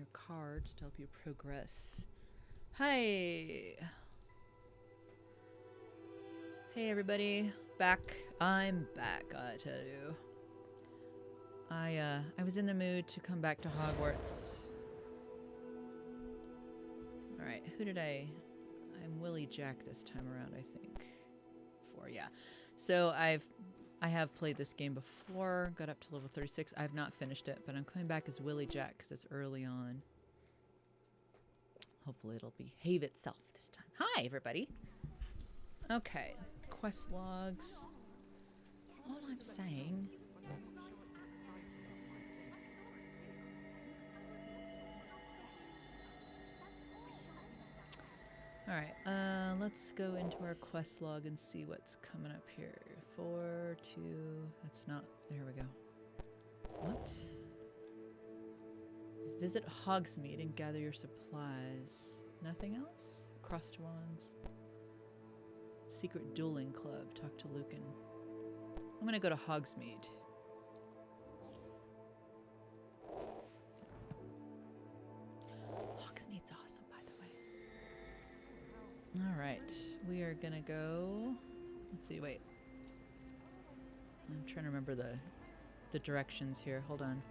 your cards to help you progress. Hi! Hey everybody, back. I'm back, I tell you. I was in the mood to come back to Hogwarts. Alright, who did I'm Willie Jack this time around, I think. Yeah. So I have played this game before, got up to level 36. I have not finished it, but I'm coming back as Willie Jack because it's early on. Hopefully it'll behave itself this time. Hi, everybody. Okay. Quest logs. All I'm saying... Alright, let's go into our quest log and see what's coming up here. 4, 2, that's not, there we go. What? Visit Hogsmeade and gather your supplies. Nothing else? Crossed wands. Secret dueling club, talk to Lucan. I'm gonna go to Hogsmeade. Hogsmeade's awesome. Alright, we are gonna go... Let's see, wait. I'm trying to remember the directions here. Hold on.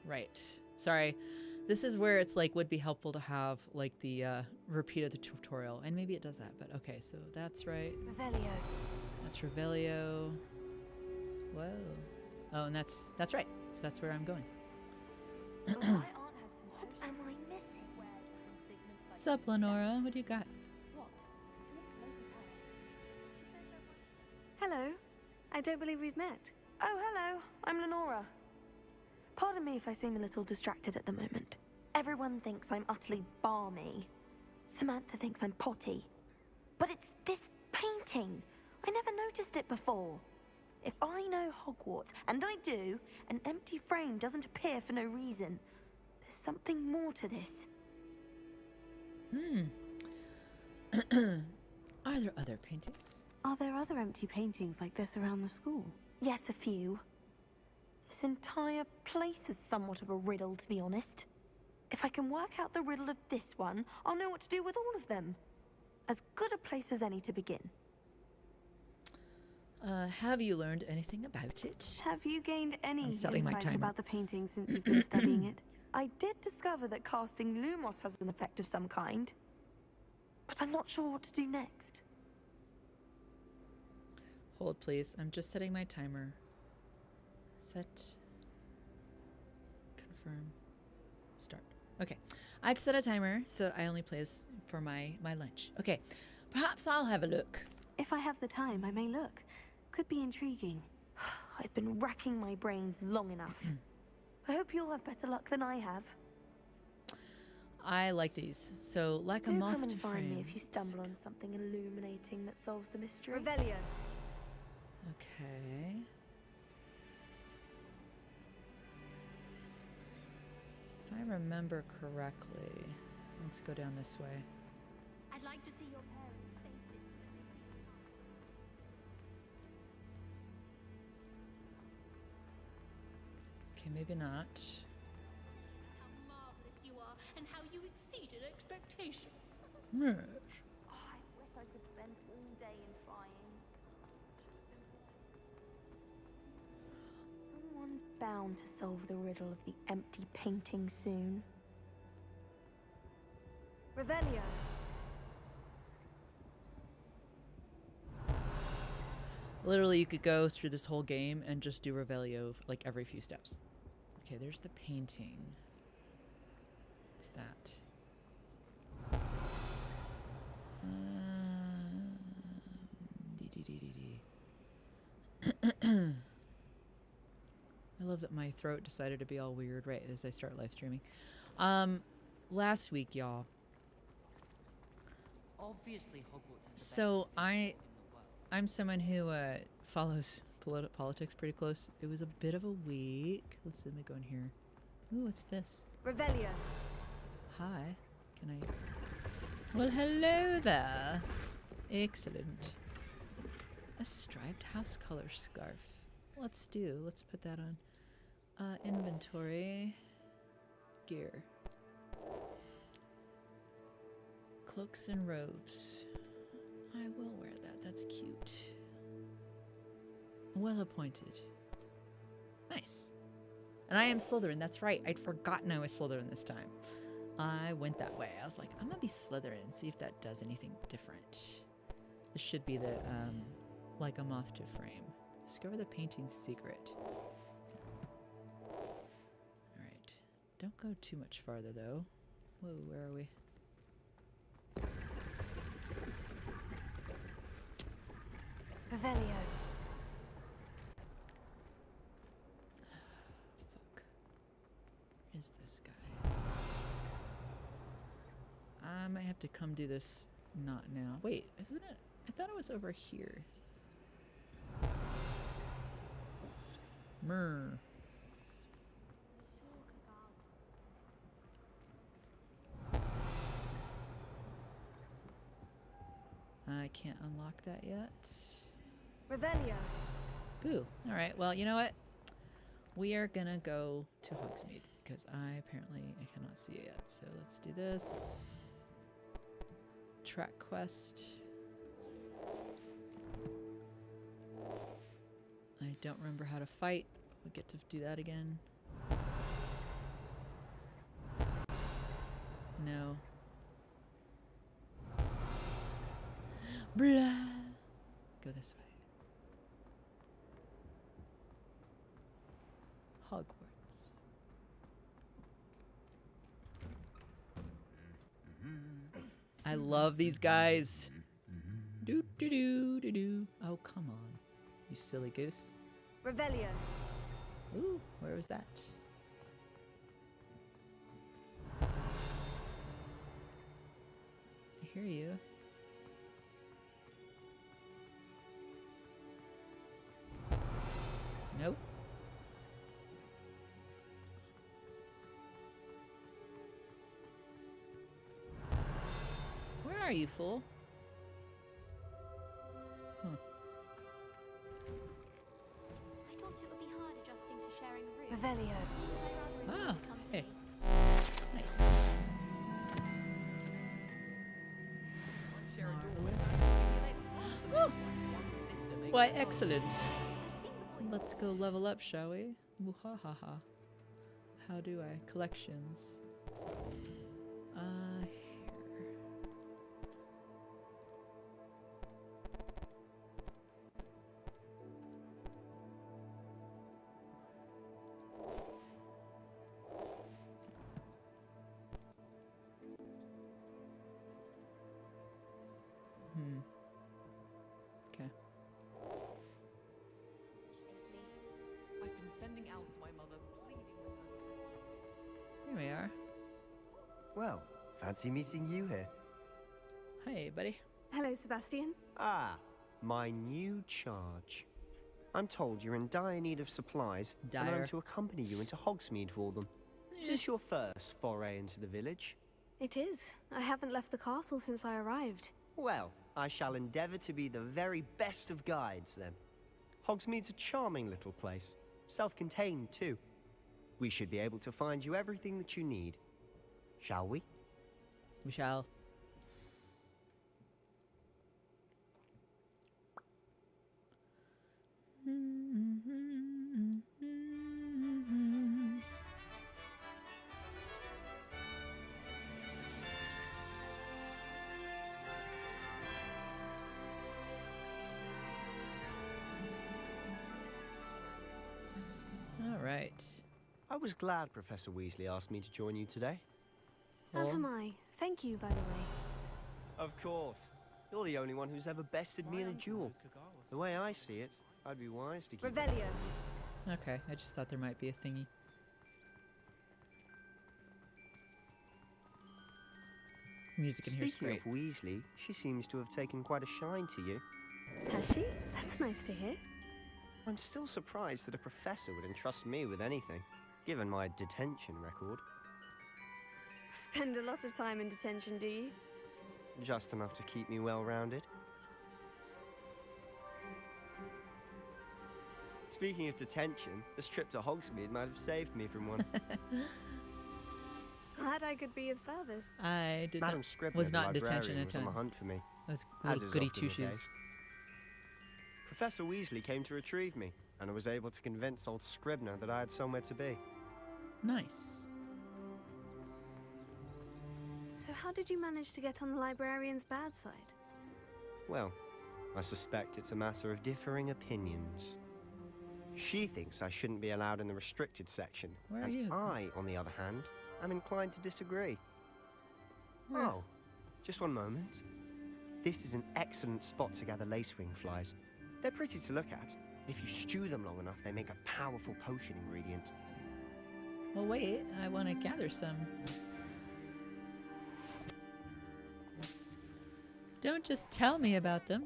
Right. Sorry. This is where it's like would be helpful to have like the repeat of the tutorial. And maybe it does that, but okay, so that's right. Revelio. That's Revelio. Whoa. Oh, and that's right. So that's where I'm going. What am I missing? What's up, Lenora? What do you got? Hello. I don't believe we've met. Oh, hello. I'm Lenora. Pardon me if I seem a little distracted at the moment. Everyone thinks I'm utterly balmy. Samantha thinks I'm potty. But it's this painting. I never noticed it before. If I know Hogwarts, and I do, an empty frame doesn't appear for no reason. There's something more to this. Are there other paintings? Are there other empty paintings like this around the school? Yes, a few. This entire place is somewhat of a riddle, to be honest. If I can work out the riddle of this one, I'll know what to do with all of them. As good a place as any to begin. Have you learned anything about it? Have you gained any insights about the painting since you've been studying it? I did discover that casting Lumos has an effect of some kind. But I'm not sure what to do next. Hold, please. I'm just setting my timer. Set. Confirm. Start. Okay. I've set a timer, so I only play this for my lunch. Okay. Perhaps I'll have a look. If I have the time, I may look. Could be intriguing. I've been racking my brains long enough. I hope you'll have better luck than I have. I like these. So, like a moth to come and find frame. me if you stumble on something illuminating that solves the mystery. Revelio. Okay. If I remember correctly, let's go down this way. I'd like to see your parents' faces. Okay, maybe not. How marvelous you are, and how you exceeded expectation. Yes. Oh, I wish I could spend all day in flying. Someone's bound to solve the riddle of the empty painting soon. Revelio. Literally, you could go through this whole game and just do Revelio like every few steps. Okay, there's the painting. What's that? I love that my throat decided to be all weird right as I start live streaming. Last week, y'all. Obviously, Hogwarts is the So best place in the I'm someone who follows politics pretty close. It was a bit of a week. Let me go in here. Ooh, what's this? Revelio. Hi. Can I? Well, hello there. Excellent. A striped house color scarf. Let's put that on. Inventory. Gear. Cloaks and robes. I will wear that. That's cute. Well appointed. Nice. And I am Slytherin. That's right. I'd forgotten I was Slytherin this time. I went that way. I was like, I'm gonna be Slytherin and see if that does anything different. This should be the, like a moth to frame. Discover the painting's secret. Alright. Don't go too much farther, though. Whoa, where are we? Revelio. Fuck. Where's this guy? I might have to come do this not now. Wait, isn't it? I thought it was over here. Myrrh. I can't unlock that yet. Revelio. Boo. Alright, well, you know what? We are gonna go to Hogsmeade because I cannot see it yet. So let's do this. Track quest. I don't remember how to fight. We get to do that again. No. Blah. Go this way. Hogwarts. I love these guys. Do do do do do. Oh, come on, you silly goose. Revelio. Ooh, where was that? I hear you. Nope. Where are you, fool? Huh. I thought it would be hard adjusting to sharing a room. Revelio. Ah, hey. Nice. Marvelous. Oh. Why, excellent. I've seen the boys. Let's go level up, shall we? Muhahaha. How do I? Collections. Here. Okay. I've been sending owls to my mother, pleading with her. Here we are. Well, fancy meeting you here. Hey, buddy. Hello, Sebastian. Ah, my new charge. I'm told you're in dire need of supplies, and Dire. I'm to accompany you into Hogsmeade for them. Is this your first foray into the village? It is. I haven't left the castle since I arrived. Well, I shall endeavour to be the very best of guides, then. Hogsmeade's a charming little place. Self-contained, too. We should be able to find you everything that you need. Shall we? We shall. All right. I was glad Professor Weasley asked me to join you today. As Oh. am I. Thank you, by the way. Of course. You're the only one who's ever bested me in a duel. The way I see it, I'd be wise to keep... Revelio. Okay, I just thought there might be a thingy. Music in here's Speaking great. of Weasley, she seems to have taken quite a shine to you. Has she? That's nice to hear. I'm still surprised that a professor would entrust me with anything, given my detention record. Spend a lot of time in detention, do you? Just enough to keep me well-rounded. Speaking of detention, this trip to Hogsmeade might have saved me from one. Glad I could be of service. I did Madam not, Scribner, was the not in detention librarian, at was the on the time. hunt for me. I was As little is goody often the two-shoes. case. Professor Weasley came to retrieve me, and I was able to convince old Scribner that I had somewhere to be. Nice. So how did you manage to get on the librarian's bad side? Well, I suspect it's a matter of differing opinions. She thinks I shouldn't be allowed in the restricted section. Where are and you? I, on the other hand, am inclined to disagree. Where? Oh, just one moment. This is an excellent spot to gather lacewing flies. They're pretty to look at. If you stew them long enough, they make a powerful potion ingredient. Well, wait. I want to gather some. Don't just tell me about them.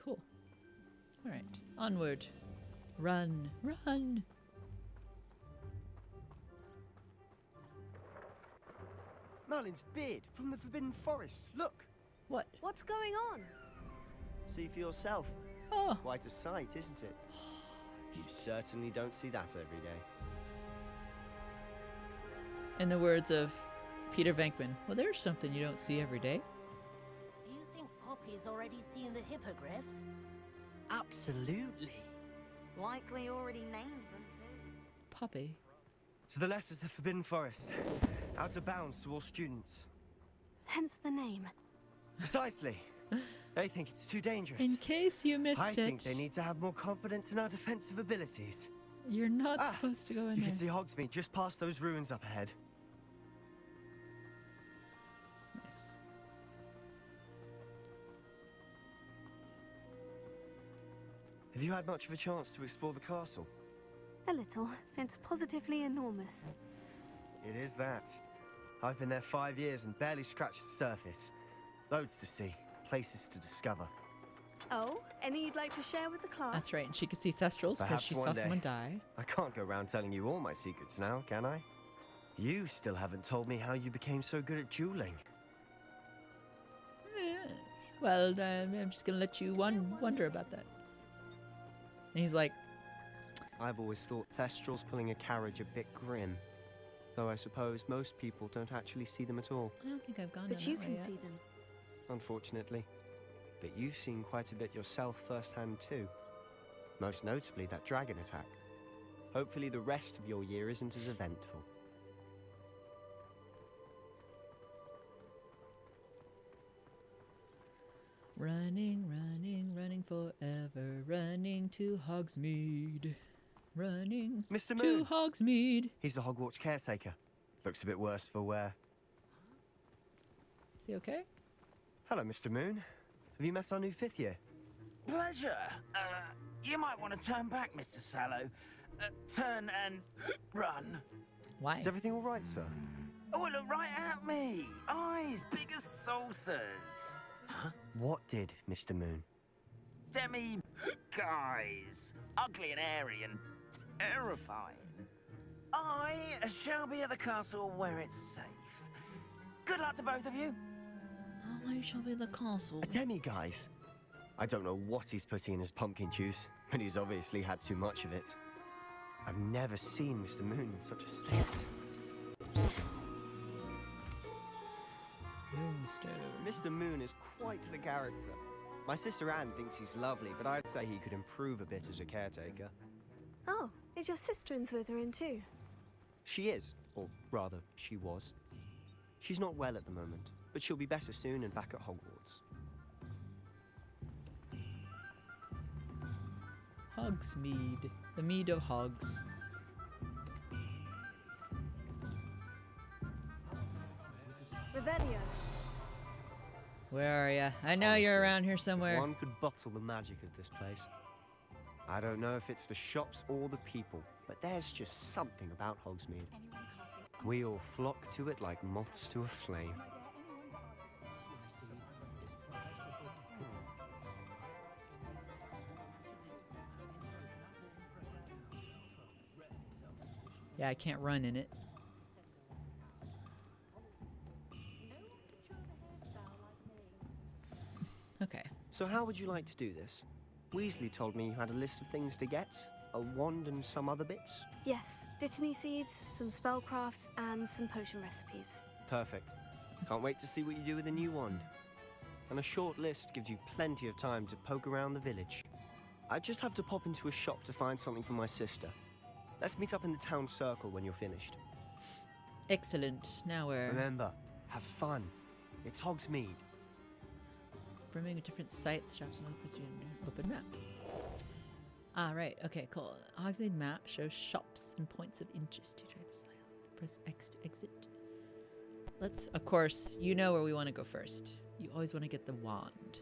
Cool. All right. Onward. Run. Run. Merlin's beard from the Forbidden Forest. Look, What? What's going on? see for yourself. Oh. Quite a sight, isn't it? You certainly don't see that every day. In the words of Peter Venkman, well, there's something you don't see every day. Do you think Poppy's already seen the hippogriffs? Absolutely. Likely already named them too. Poppy. To the left is the Forbidden Forest. Out of bounds to all students. Hence the name. Precisely. They think it's too dangerous. In case you missed I it, think they need to have more confidence in our defensive abilities. you're not Ah, supposed to go in You there. can see Hogsmeade just past those ruins up ahead. Nice. Have you had much of a chance to explore the castle? A little. It's positively enormous. It is that. I've been there 5 years and barely scratched the surface. Loads to see, places to discover. Oh, any you'd like to share with the class? That's right, and she could see Thestrals because Perhaps she one saw day. someone die. I can't go around telling you all my secrets now, can I? You still haven't told me how you became so good at dueling. Well, I'm just gonna let you wonder about that. And he's like, I've always thought Thestrals pulling a carriage a bit grim. Though I suppose most people don't actually see them at all, I don't think I've gone But down you that way can yet. see them. unfortunately. But you've seen quite a bit yourself firsthand too. Most notably that dragon attack. Hopefully the rest of your year isn't as eventful. Running, running, running forever, running to Hogsmeade. Running Mr. to Moon! Hogsmeade. He's the Hogwarts caretaker. Looks a bit worse for wear. Is he okay? Hello, Mr. Moon. Have you met our new 5th year? Pleasure. You might want to turn back, Mr. Sallow. Turn and run. Why? Is everything all right, sir? Oh, look right at me. Eyes big as saucers. What did, Mr. Moon? Demi guys. Ugly and airy and terrifying. I shall be at the castle where it's safe. Good luck to both of you. Oh, I shall be the castle. A demi-guise? I don't know what he's putting in his pumpkin juice, but he's obviously had too much of it. I've never seen Mr. Moon in such a state. Moonstone. Mr. Moon is quite the character. My sister Anne thinks he's lovely, but I'd say he could improve a bit as a caretaker. Oh, is your sister in Slytherin too? She is, or rather, she was. She's not well at the moment, but she'll be better soon and back at Hogwarts. Hogsmeade. The mead of hogs. Revelio. Where are ya? I know Honestly, you're around here somewhere. One could bottle the magic of this place. I don't know if it's the shops or the people, but there's just something about Hogsmeade. We all flock to it like moths to a flame. Yeah, I can't run in it. So how would you like to do this? Weasley told me you had a list of things to get, a wand and some other bits. Yes, Dittany seeds, some spellcrafts, and some potion recipes. Perfect. Can't wait to see what you do with the new wand. And a short list gives you plenty of time to poke around the village. I just have to pop into a shop to find something for my sister. Let's meet up in the town circle when you're finished. Excellent. Now we're Remember, have fun. It's Hogsmeade. brimming with different sites. Shops and puts you in an open map. Ah, right. Okay, cool. Hogsmeade map shows shops and points of interest. To try this layout. Press X to exit. Let's, of course, you know where we want to go first. You always want to get the wand.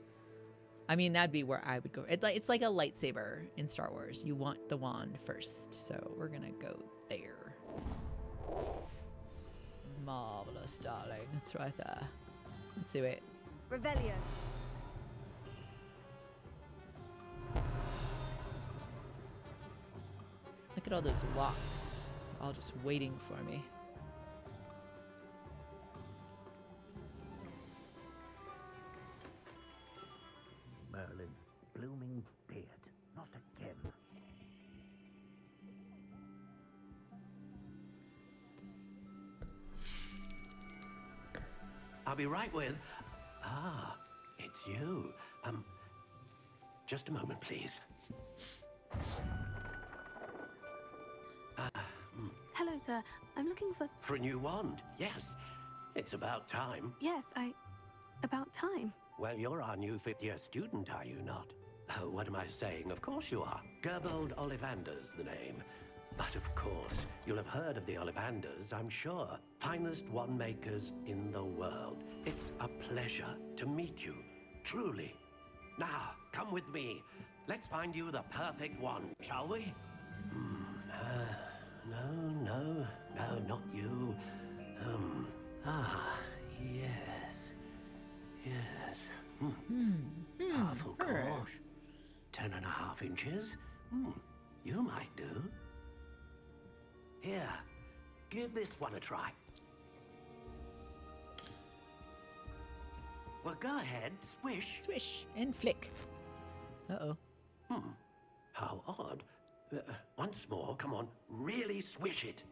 I mean, that'd be where I would go. It's like a lightsaber in Star Wars. You want the wand first. So we're going to go there. Marvelous, darling. It's right there. Let's see, wait. Revelio. Look at all those locks. All just waiting for me. Merlin's blooming beard. Not again. I'll be right with... Ah, it's you. Just a moment, please. Hello, sir. I'm looking for... For a new wand, yes. It's about time. Yes, about time. Well, you're our new fifth-year student, are you not? Oh, what am I saying? Of course you are. Gerbold Ollivander's the name. But of course, you'll have heard of the Ollivanders, I'm sure. Finest wand makers in the world. It's a pleasure to meet you, truly. Now, come with me. Let's find you the perfect wand, shall we? No, not you. Yes. Powerful core. 10.5 inches. You might do. Here, give this one a try. Well, go ahead, swish. Swish and flick. Uh-oh. How odd. Once more, come on, really swish it.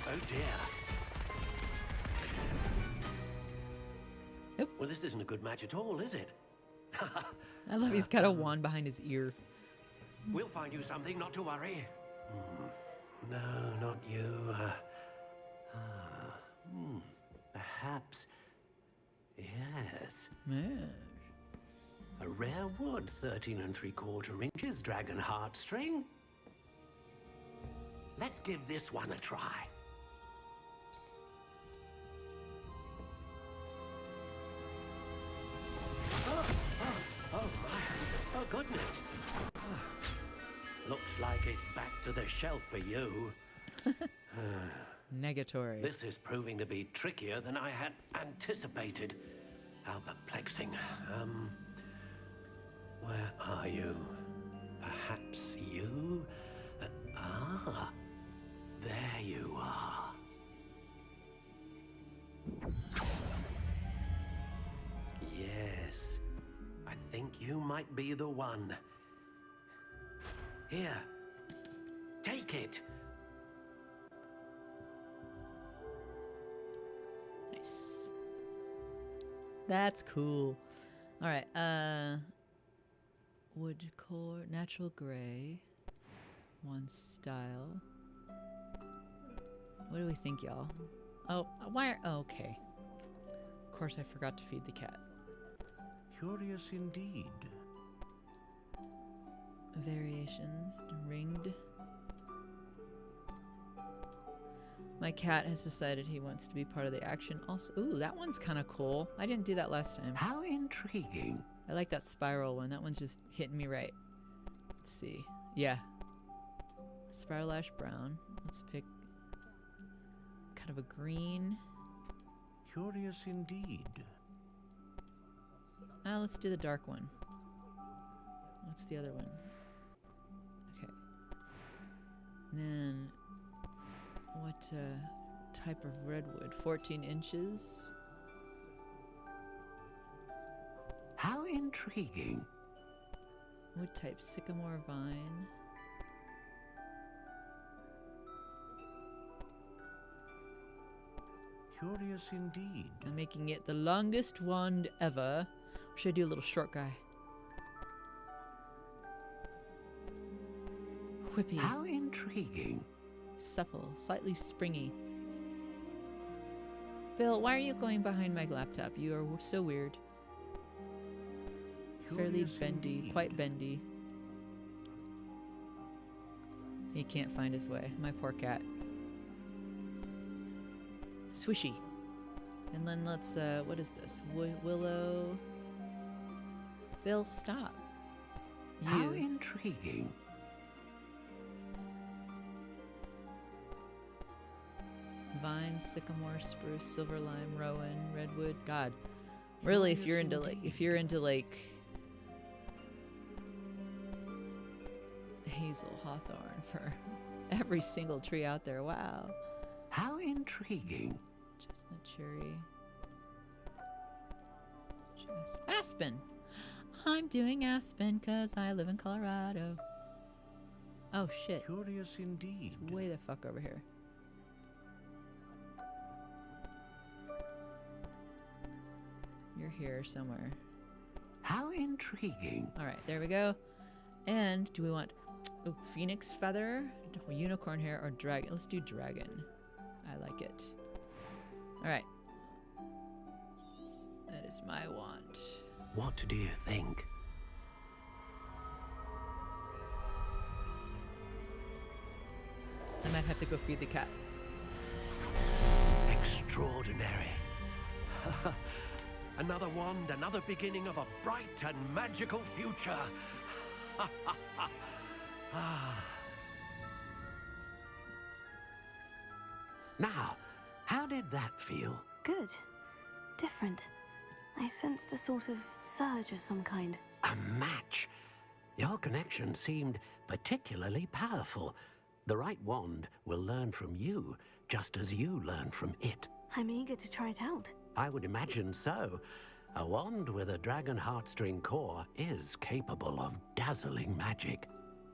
Oh dear. Nope. Well, this isn't a good match at all, is it? I love he's got a wand behind his ear. We'll find you something, not to worry. No, not you. Perhaps. Yes. Yeah. A rare wood, 13 3/4 inches, dragon heartstring. Let's give this one a try. Oh my! Oh goodness! Looks like it's back to the shelf for you. Negatory. This is proving to be trickier than I had anticipated. How perplexing. Where are you? Perhaps you? There you are. Yes, I think you might be the one. Here, take it. Nice. That's cool. All right. Wood core, natural gray. One style. What do we think, y'all? Oh, why? Oh, okay. Of course, I forgot to feed the cat. Curious indeed. Variations. Ringed. My cat has decided he wants to be part of the action. Also, ooh, that one's kind of cool. I didn't do that last time. How intriguing. I like that spiral one. That one's just hitting me right. Let's see. Yeah. Spiral ash brown. Let's pick kind of a green. Curious indeed. Let's do the dark one. What's the other one? Okay. And then what type of redwood? 14 inches. How intriguing. Wood type, sycamore, vine. Curious indeed. I'm making it the longest wand ever. Or should I do a little short guy? Whippy. How intriguing. Supple, slightly springy. Bill, why are you going behind my laptop? You are so weird. Fairly Curious bendy, indeed. quite bendy. He can't find his way. My poor cat. Swishy. And then let's, what is this? Willow. Bill, stop. How You. intriguing. Vine, sycamore, spruce, silver lime, rowan, redwood. God, really, if you're into like hazel, hawthorn for every single tree out there. Wow. How intriguing. Chestnut, cherry. Aspen. I'm doing aspen because I live in Colorado. Oh shit. Curious indeed. It's way the fuck over here. You're here somewhere. How intriguing. All right, there we go. And do we want phoenix feather, unicorn hair, or dragon? Let's do dragon. I like it. All right. That is my wand. What do you think? I might have to go feed the cat. Extraordinary. Another wand, another beginning of a bright and magical future. Now, how did that feel? Good. Different. I sensed a sort of surge of some kind. A match. Your connection seemed particularly powerful. The right wand will learn from you, just as you learn from it. I'm eager to try it out. I would imagine so. A wand with a dragon heartstring core is capable of dazzling magic.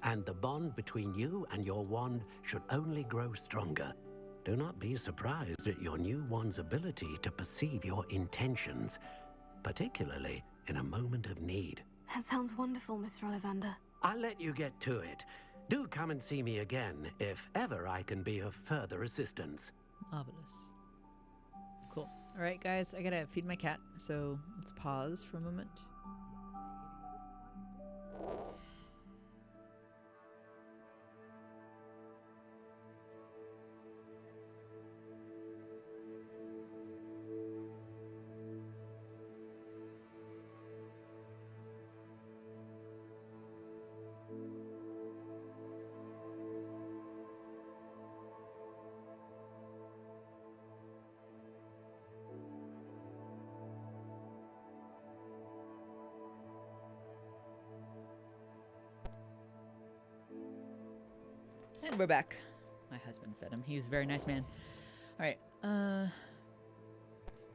And the bond between you and your wand should only grow stronger. Do not be surprised at your new wand's ability to perceive your intentions, particularly in a moment of need. That sounds wonderful, Mr. Ollivander. I'll let you get to it. Do come and see me again if ever I can be of further assistance. Marvelous. Cool. All right, guys, I gotta feed my cat, so let's pause for a moment. And we're back. My husband fed him. He was a very nice man. All right.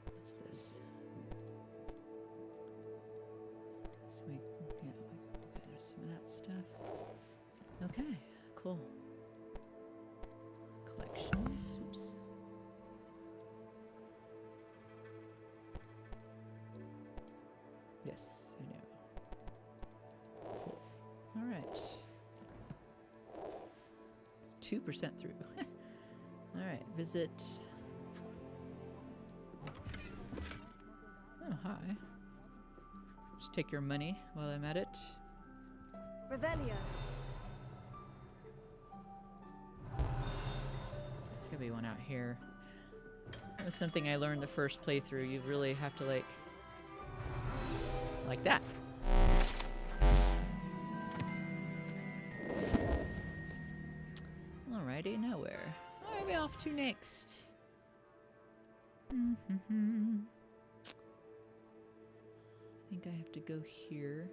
What's this? So we got some of that stuff. Okay, cool. Collections. Oops. Yes, I know. Cool. All right. 2% through. All right, visit. Oh, hi. Just take your money while I'm at it. Revelio. There's gotta be one out here. That was something I learned the first playthrough. You really have to like that. Alrighty, now where? Where are we off to next? I think I have to go here.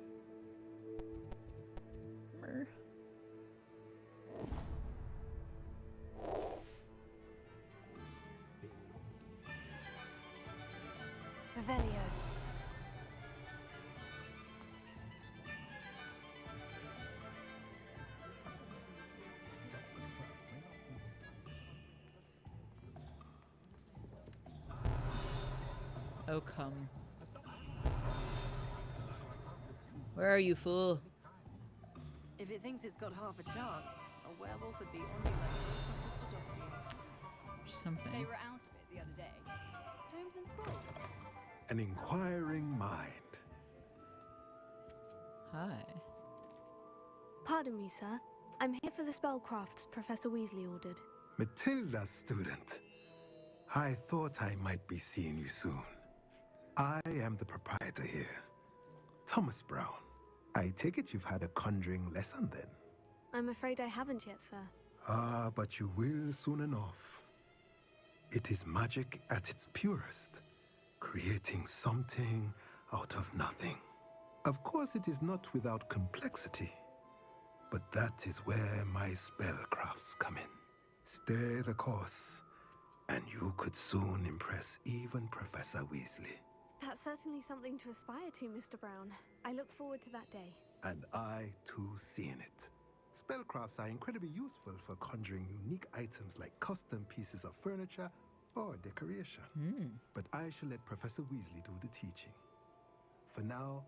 Mer. Revelio. Oh, come. Where are you, fool? If it thinks it's got half a chance, a werewolf would be on you like Mr. Doxy. Or something. They were out of it the other day. Tomes and scrolls. An inquiring mind. Hi. Pardon me, sir. I'm here for the spellcrafts Professor Weasley ordered. Matilda's student. I thought I might be seeing you soon. I am the proprietor here, Thomas Brown. I take it you've had a conjuring lesson then? I'm afraid I haven't yet, sir. Ah, but you will soon enough. It is magic at its purest, creating something out of nothing. Of course, it is not without complexity, but that is where my spellcrafts come in. Stay the course, and you could soon impress even Professor Weasley. That's certainly something to aspire to, Mr. Brown. I look forward to that day. And I, too, seeing it. Spellcrafts are incredibly useful for conjuring unique items like custom pieces of furniture or decoration. But I shall let Professor Weasley do the teaching. For now,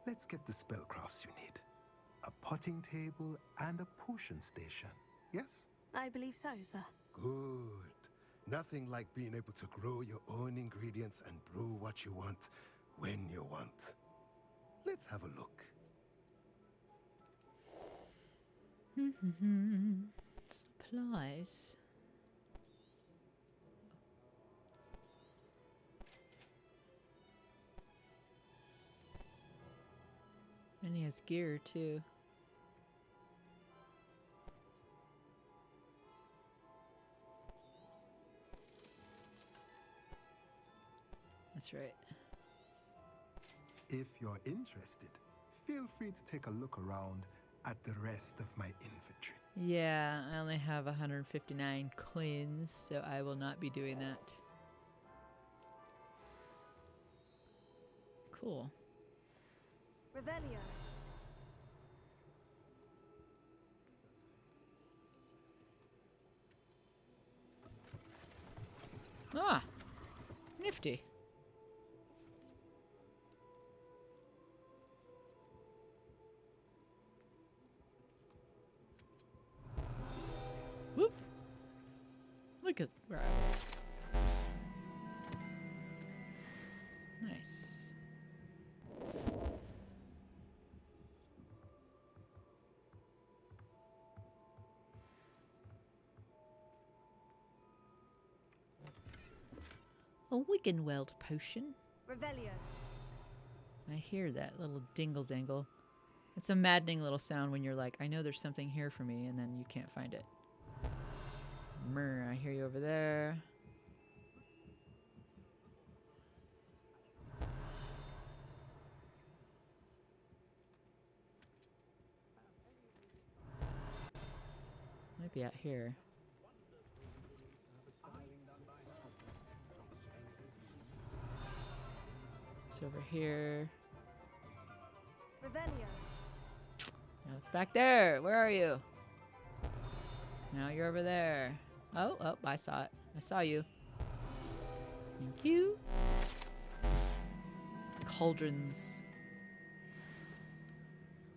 let's get the spellcrafts you need. A potting table and a potion station, yes? I believe so, sir. Good. Nothing like being able to grow your own ingredients and brew what you want when you want. Let's have a look. Supplies. And he has gear too. That's right. If you're interested, feel free to take a look around at the rest of my inventory. Yeah, I only have 159 coins, so I will not be doing that. Cool. Revelio. Ah, nifty. Whoop. Look at where I was. Nice. A Wiggenweld potion. Revelio. I hear that little dingle dangle. It's a maddening little sound when you're like, I know there's something here for me, and then you can't find it. Myrrh, I hear you over there. Might be out here. It's over here. Revelio. No, it's back there. Where are you? Now you're over there. Oh, I saw it. I saw you. Thank you. Cauldrons.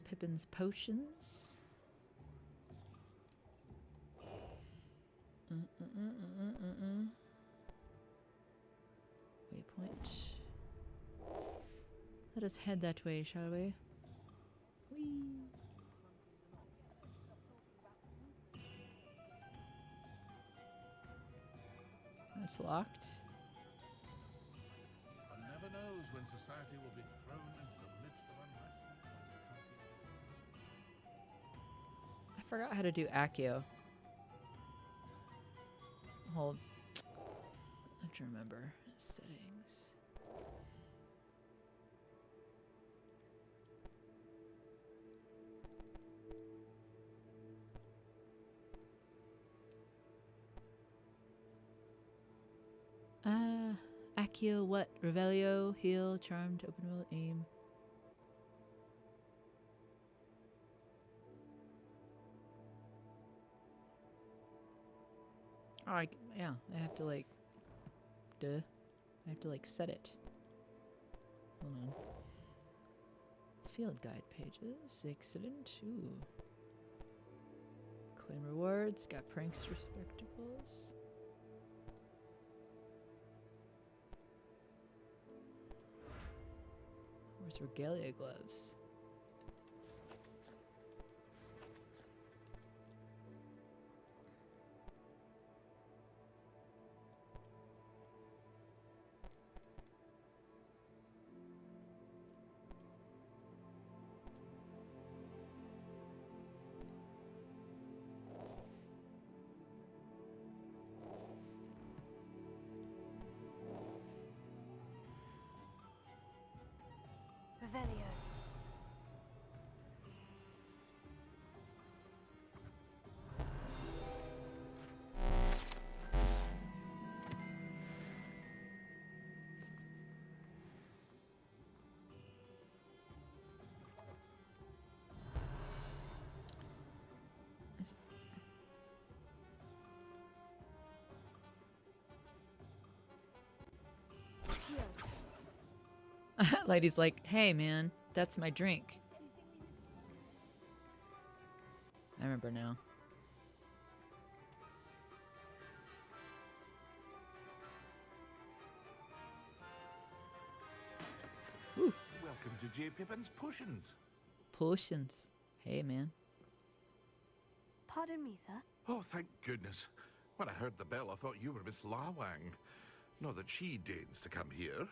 Pippin's potions. Waypoint. Let us head that way, shall we? Whee! That's locked. One never knows when society will be thrown into the midst of unrest. I forgot how to do Accio. Hold. I have to remember. Settings. Accio, what? Revelio, heal, charmed, open will, aim. Oh, yeah, I have to like, I have to like set it. Hold on. Field guide pages. Excellent. Ooh. Claim rewards. Got prankster spectacles. Where's regalia gloves? Revelio. Lady's like, hey man, that's my drink. I remember now. Ooh. Welcome to J. Pippin's Potions. Potions. Hey man. Pardon me, sir. Oh, thank goodness. When I heard the bell, I thought you were Miss Lawang. Not that she deigns to come here.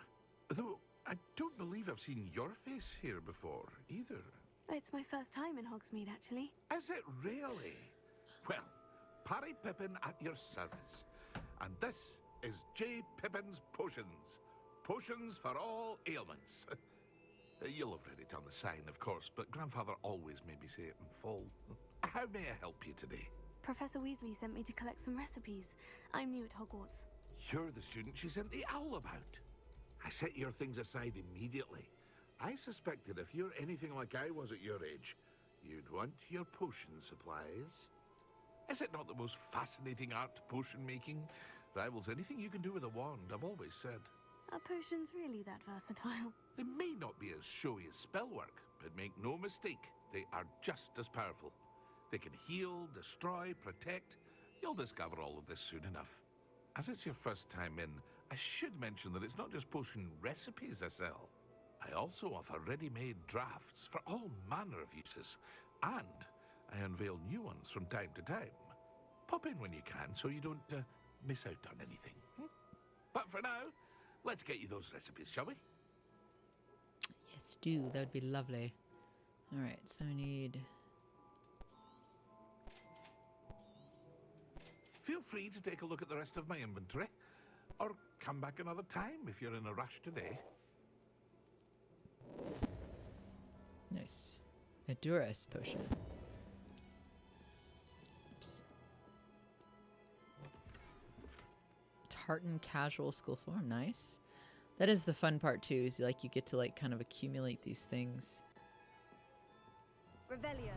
Though, I don't believe I've seen your face here before, either. It's my first time in Hogsmeade, actually. Is it really? Well, Parry Pippin at your service. And this is J. Pippin's Potions. Potions for all ailments. You'll have read it on the sign, of course, but Grandfather always made me say it in full. How may I help you today? Professor Weasley sent me to collect some recipes. I'm new at Hogwarts. You're the student she sent the owl about. I set your things aside immediately. I suspected if you're anything like I was at your age, you'd want your potion supplies. Is it not the most fascinating art, potion making? Rivals anything you can do with a wand, I've always said. Are potions really that versatile? They may not be as showy as spellwork, but make no mistake, they are just as powerful. They can heal, destroy, protect. You'll discover all of this soon enough. As it's your first time in, I should mention that it's not just potion recipes I sell. I also offer ready-made drafts for all manner of uses, and I unveil new ones from time to time. Pop in when you can so you don't miss out on anything. But for now, let's get you those recipes, shall we? Yes, do. That would be lovely. Alright, so I need... Feel free to take a look at the rest of my inventory, or come back another time if you're in a rush today. Nice. A Duras potion. Oops. Tartan casual school form. Nice. That is the fun part too, is like you get to like kind of accumulate these things. Revelio.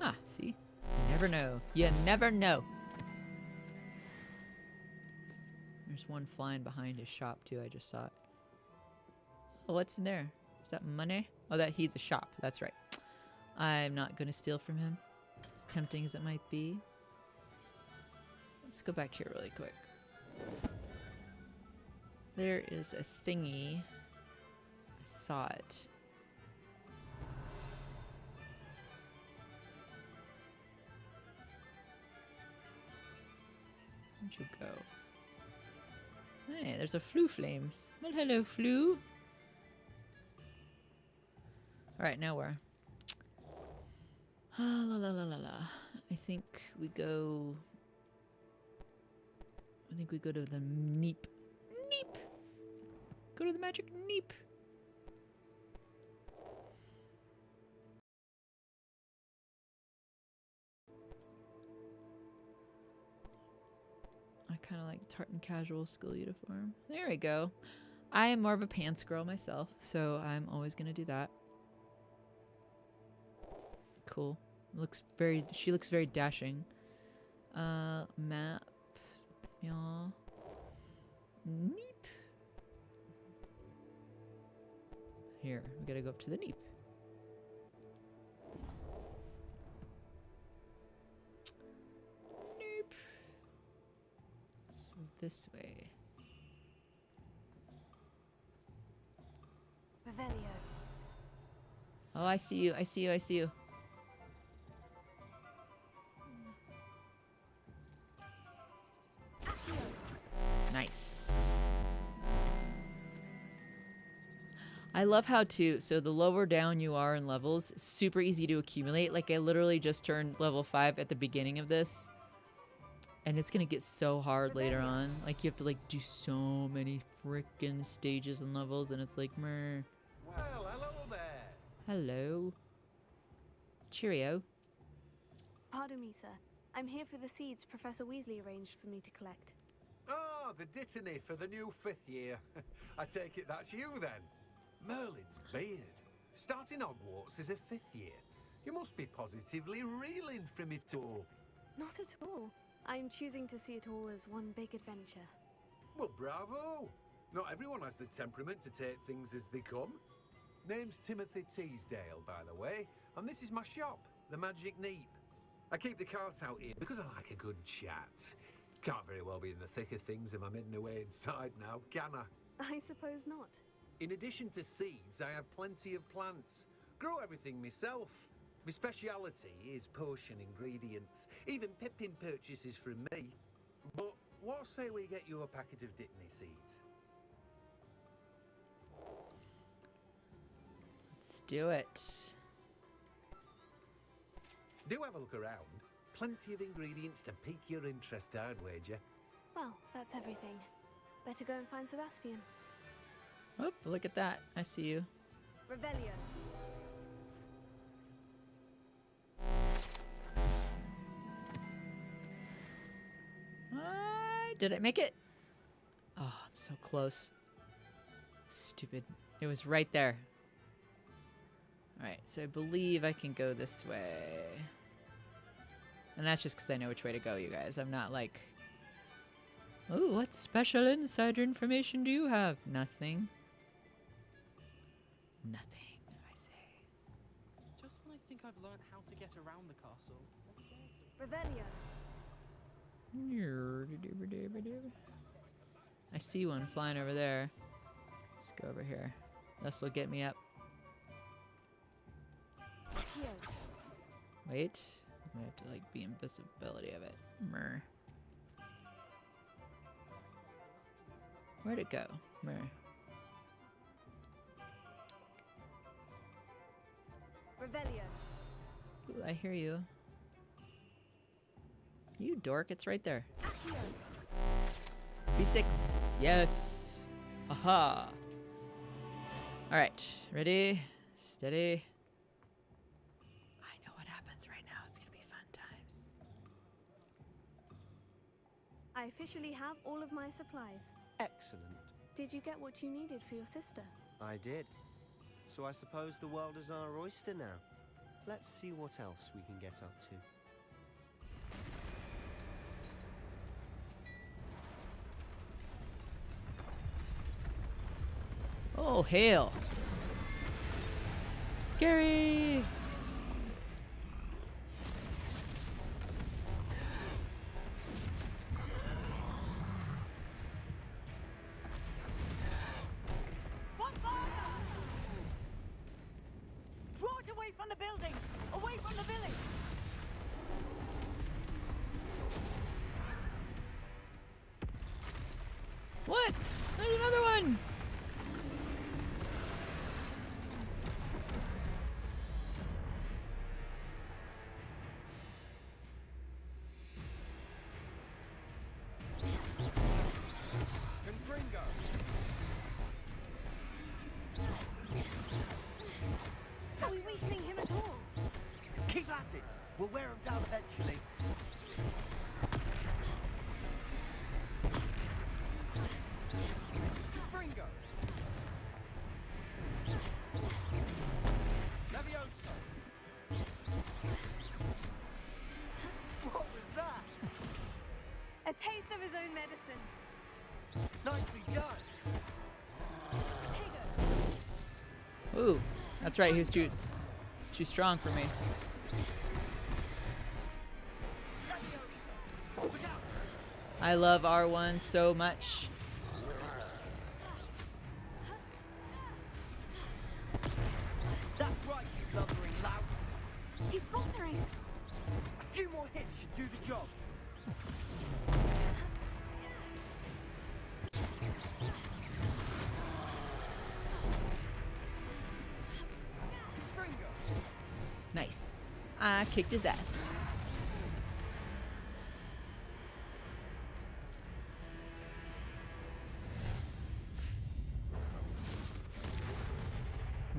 Ah, see? You never know. You never know. There's one flying behind his shop too, I just saw it. Oh, what's in there? Is that money? Oh, that he's a shop. That's right. I'm not going to steal from him, as tempting as it might be. Let's go back here really quick. There is a thingy. I saw it. Where'd you go? Hey, there's a Flu Flames. Well, hello, Flu. Alright, now where? La la la la la. I think we go to the Neep. Neep! Go to the magic Neep. I kind of like tartan casual school uniform. There we go. I am more of a pants girl myself, so I'm always going to do that. Cool. She looks very dashing. Map. Yeah. Meep. We gotta go up to the Neep. Neep. So this way. Revelio. Oh, I see you. I see you. I see you. Nice. I love how so the lower down you are in levels, it's super easy to accumulate. Like I literally just turned level 5 at the beginning of this. And it's gonna get so hard later on. Like you have to like do so many frickin' stages and levels and it's like meh. Well, hello there. Hello. Cheerio. Pardon me, sir. I'm here for the seeds Professor Weasley arranged for me to collect. Oh, the dittany for the new 5th year. I take it that's you then. Merlin's beard. Starting Hogwarts as a 5th year. You must be positively reeling from it all. Not at all. I'm choosing to see it all as one big adventure. Well, bravo. Not everyone has the temperament to take things as they come. Name's Timothy Teasdale, by the way, and this is my shop, the Magic Neep. I keep the cart out here because I like a good chat. Can't very well be in the thick of things if I'm hidden away inside now, can I? I suppose not. In addition to seeds, I have plenty of plants. Grow everything myself. My speciality is potion ingredients. Even Pippin purchases from me. But what say we get you a packet of dittany seeds? Let's do it. Do have a look around. Plenty of ingredients to pique your interest, I'd wager. Well, that's everything. Better go and find Sebastian. Oh, look at that. I see you. Revelio. Did I make it? Oh, I'm so close. Stupid. It was right there. Alright, so I believe I can go this way. And that's just because I know which way to go, you guys. I'm not like... Ooh, what special insider information do you have? Nothing. Nothing, I say. Just when I think I've learned how to get around the castle. Revelio. I see one flying over there. Let's go over here. This will get me up. Wait. I have to like be invisibility of it. Mer. Where'd it go? Mer. Revelio. Ooh, I hear you. You dork, it's right there. B6. Yes. Aha. Alright. Ready? Steady. I know what happens right now. It's gonna be fun times. I officially have all of my supplies. Excellent. Did you get what you needed for your sister? I did. So I suppose the world is our oyster now. Let's see what else we can get up to. Oh, hail. Scary. Draw it away from the building! Away from the village! What? There's another one. Are we weakening him at all? Keep at it! We'll wear him down eventually. Fringo! Levioso! What was that? A taste of his own medicine. Nicely done! Potato. Ooh, that's right. He was too strong for me. I love R1 so much. That's right, you lumbering louts. He's faltering. A few more hits should do the job. Nice. I kicked his ass.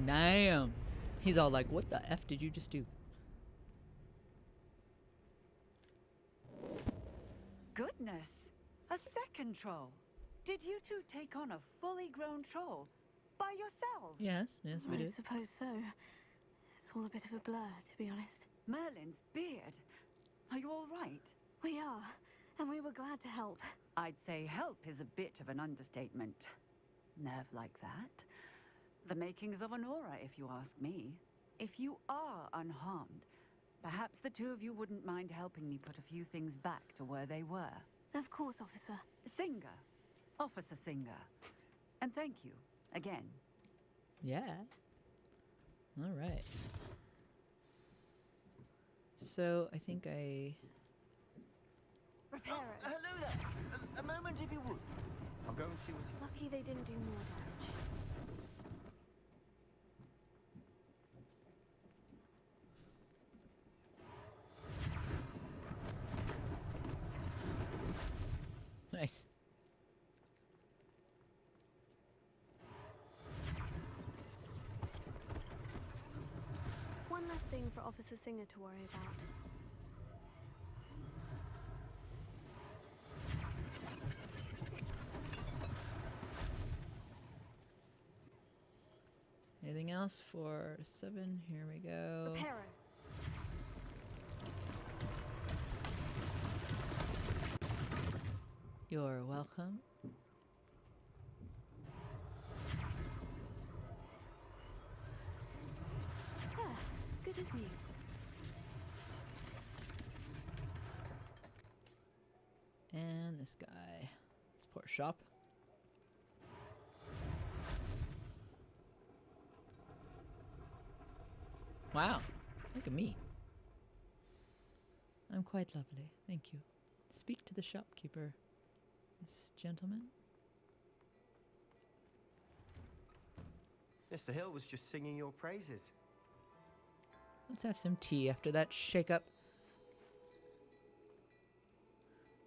Damn. He's all like, what the F did you just do? Goodness! A second troll. Did you two take on a fully grown troll? By yourselves? Yes, yes, we I did. suppose so. It's all a bit of a blur, to be honest. Merlin's beard. Are you all right? We are, and we were glad to help. I'd say help is a bit of an understatement. Nerve like that. The makings of an aura, if you ask me. If you are unharmed, perhaps the two of you wouldn't mind helping me put a few things back to where they were. Of course, officer. Singer. Officer Singer. And thank you, again. Yeah. All right. So I think I... Repair it. Hello there. A moment if you would. I'll go and see what's... Lucky they didn't do more damage. Nice. One less thing for Officer Singer to worry about. Anything else for 7? Here we go. Reparo. You're welcome. Good as new. And this guy. This poor shop. Wow. Look at me. I'm quite lovely. Thank you. Speak to the shopkeeper. This gentleman. Mr. Hill was just singing your praises. Let's have some tea after that shake-up.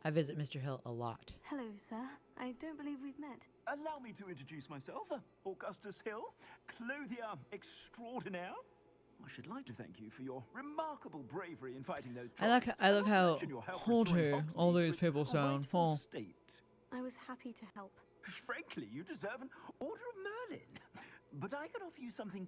I visit Mr. Hill a lot. Hello, sir. I don't believe we've met. Allow me to introduce myself, Augustus Hill, clothier extraordinaire. I should like to thank you for your remarkable bravery in fighting those trolls. I love how Mention your help haughty restoring all Hogsmeade these to its people sound. rightful Huh. state. I was happy to help. Frankly, you deserve an Order of Merlin. But I can offer you something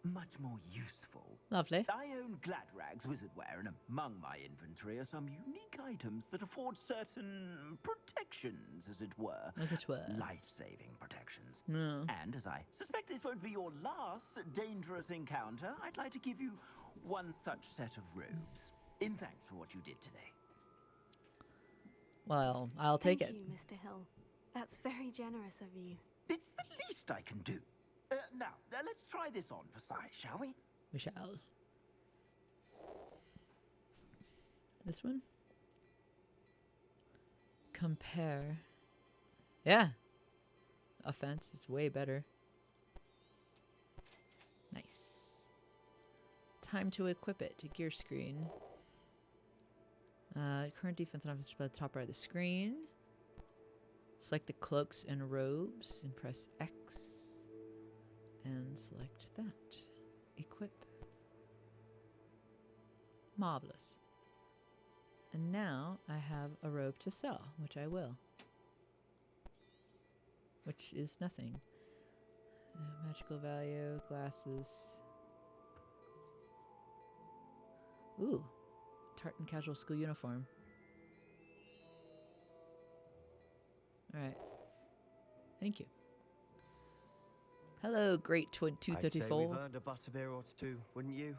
much more useful. Lovely. I own Gladrag's wizardware, and among my inventory are some unique items that afford certain protections, as it were. As it were. Life-saving protections. No. And as I suspect this won't be your last dangerous encounter, I'd like to give you one such set of robes, in thanks for what you did today. Well, I'll take it. Thank you, Mr. Hill. That's very generous of you. It's the least I can do. Now, let's try this on for size, shall we? We shall. This one? Compare. Yeah. Offense is way better. Nice. Time to equip it to gear screen. Current defense and offense by the top right of the screen. Select the cloaks and robes and press X. And select that. Equip. Marvelous. And now I have a robe to sell, which I will. Which is nothing. Magical value, glasses. Ooh. Tartan casual school uniform. Alright. Thank you. Hello, great I'd say we've 234. earned a butterbeer or two, wouldn't you?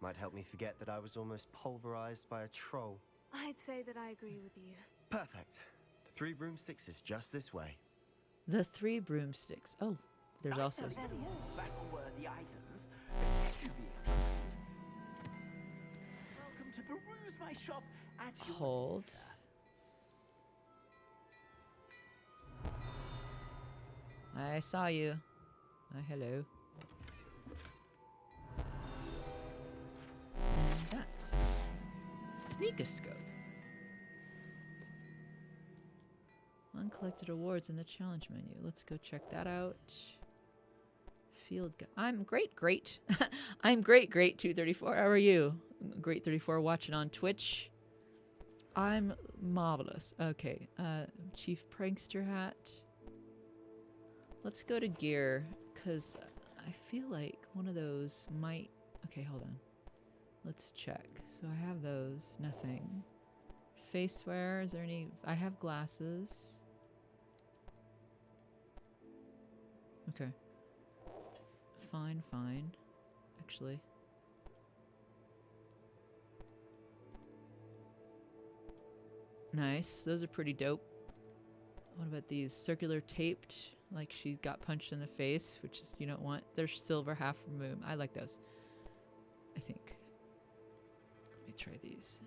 Might help me forget that I was almost pulverized by a troll. I'd say that I agree with you. Perfect. The 3 broomsticks is just this way. The 3 broomsticks. Oh, there's also. Battle-worthy items. Welcome to peruse my shop at your Hold. I saw you. Hello. And that. Sneakoscope. Uncollected awards in the challenge menu. Let's go check that out. Field gu- I'm great. I'm great 234. How are you? Great 34 watching on Twitch. I'm marvelous. Okay. Chief Prankster hat. Let's go to gear, because I feel like one of those might... Okay, hold on. Let's check. So I have those. Nothing. Face wear. Is there any... I have glasses. Okay. Fine. Actually. Nice. Those are pretty dope. What about these? Circular taped, like she got punched in the face, which is you don't want. They're silver half moon. I like those. I think. Let me try these.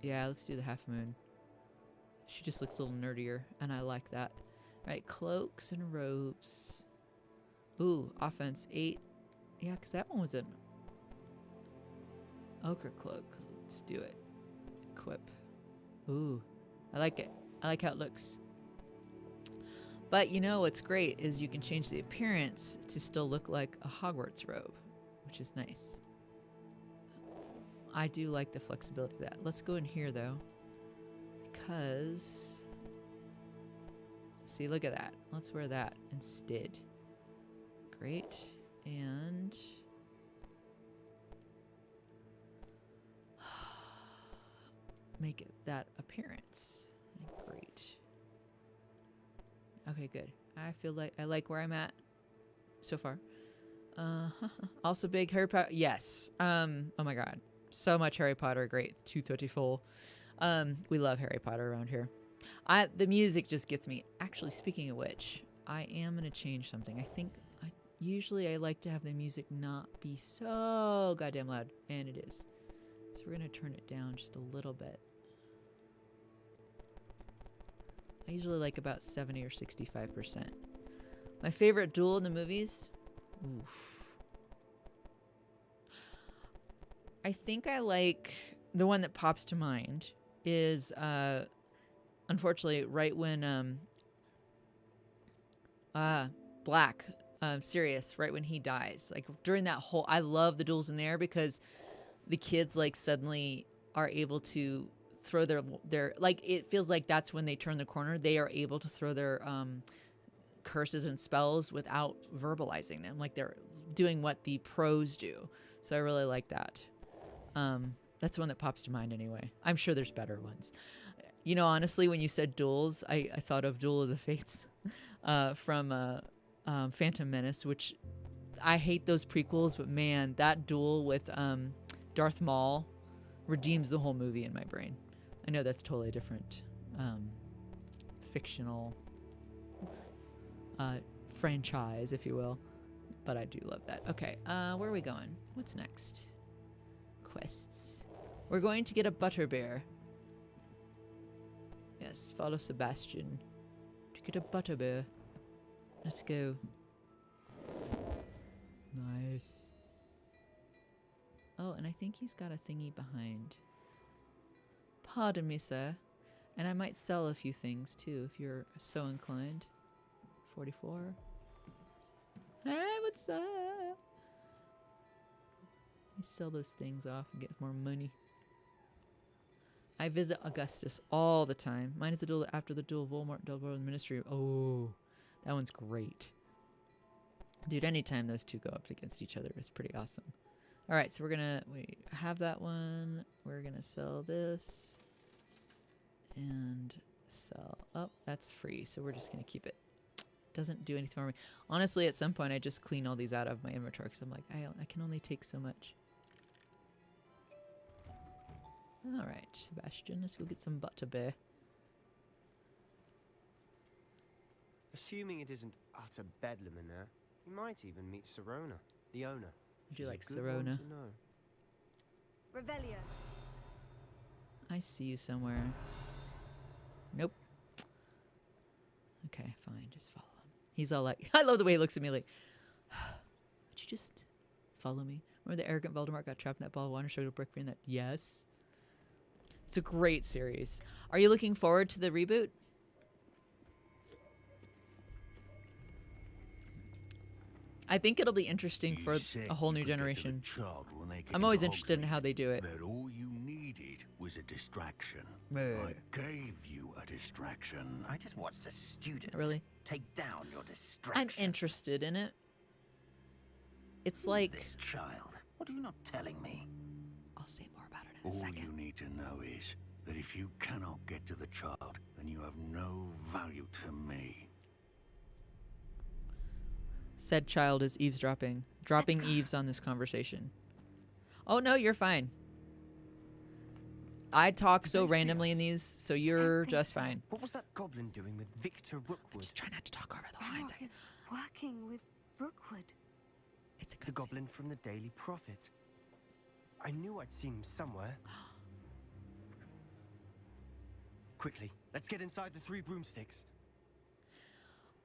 Yeah, let's do the half moon. She just looks a little nerdier, and I like that. All right, cloaks and robes. Ooh, offense 8. Yeah, because that one was an ochre cloak. Let's do it. Equip. Ooh, I like it. I like how it looks. But you know what's great is you can change the appearance to still look like a Hogwarts robe, which is nice. I do like the flexibility of that. Let's go in here though, because see, look at that. Let's wear that instead. Great. And make it that appearance. Great. Okay, good. I feel like I like where I'm at so far. Also big Harry Potter. Yes. Oh my god. So much Harry Potter. Great. 234. We love Harry Potter around here. The music just gets me. Actually, speaking of which, I am going to change something. I think usually I like to have the music not be so goddamn loud, and it is. So we're going to turn it down just a little bit. I usually like about 70 or 65%. My favorite duel in the movies? Oof. I think I like... The one that pops to mind is, unfortunately, right when, Black, Sirius, right when he dies. Like, during that whole... I love the duels in there because the kids, like, suddenly are able to throw their like, it feels like that's when they turn the corner. They are able to throw their curses and spells without verbalizing them. Like, they're doing what the pros do. So I really like that. That's the one that pops to mind anyway. I'm sure there's better ones. You know, honestly, when you said duels, I thought of Duel of the Fates from Phantom Menace, which I hate those prequels, but man, that duel with Darth Maul redeems the whole movie in my brain. I know that's totally different fictional franchise, if you will, but I do love that. Okay, where are we going? What's next? Quests. We're going to get a butterbeer. Yes, follow Sebastian to get a butterbeer. Let's go. Nice. Oh, and I think he's got a thingy behind. Pardon me, sir. And I might sell a few things, too, if you're so inclined. 44. Hey, what's up? Let me sell those things off and get more money. I visit Augustus all the time. Mine is a duel after the duel of Voldemort, Dumbledore, and the Ministry. Oh, that one's great. Dude, anytime those two go up against each other is pretty awesome. All right, so we have that one. We're gonna sell this and sell. Oh, that's free, so we're just gonna keep it. doesn't do anything for me. Honestly, at some point, I just clean all these out of my inventory because I'm like, I can only take so much. All right, Sebastian, let's go get some butterbeer. Assuming it isn't utter bedlam in there, you might even meet Sirona, the owner. Would you She's a like good one Sirona? to know. Revelio. I see you somewhere. Nope. Okay, fine. Just follow him. He's all like, I love the way he looks at me like, would you just follow me? Remember the arrogant Voldemort got trapped in that ball of water, showed a brick in that? Yes. It's a great series. Are you looking forward to the reboot? I think it'll be interesting for a whole new generation. I'm always interested in how they do it. That all you needed was a distraction. Right. I gave you a distraction. I just watched a student Really? take down your distraction. I'm interested in it. It's Who's like this child. What are you not telling me? I'll say more about it in a All second. you need to know is that if you cannot get to the child, then you have no value to me. Said child is eavesdropping. Dropping eaves on this conversation. Oh no, you're fine. I talk so randomly in these, so you're just fine. What was that goblin doing with Victor Rookwood? Just try not to talk over the lines. Ranrock is working with Rookwood. It's a The good goblin from the Daily Prophet. I knew I'd seen him somewhere. Quickly, let's get inside the 3 broomsticks.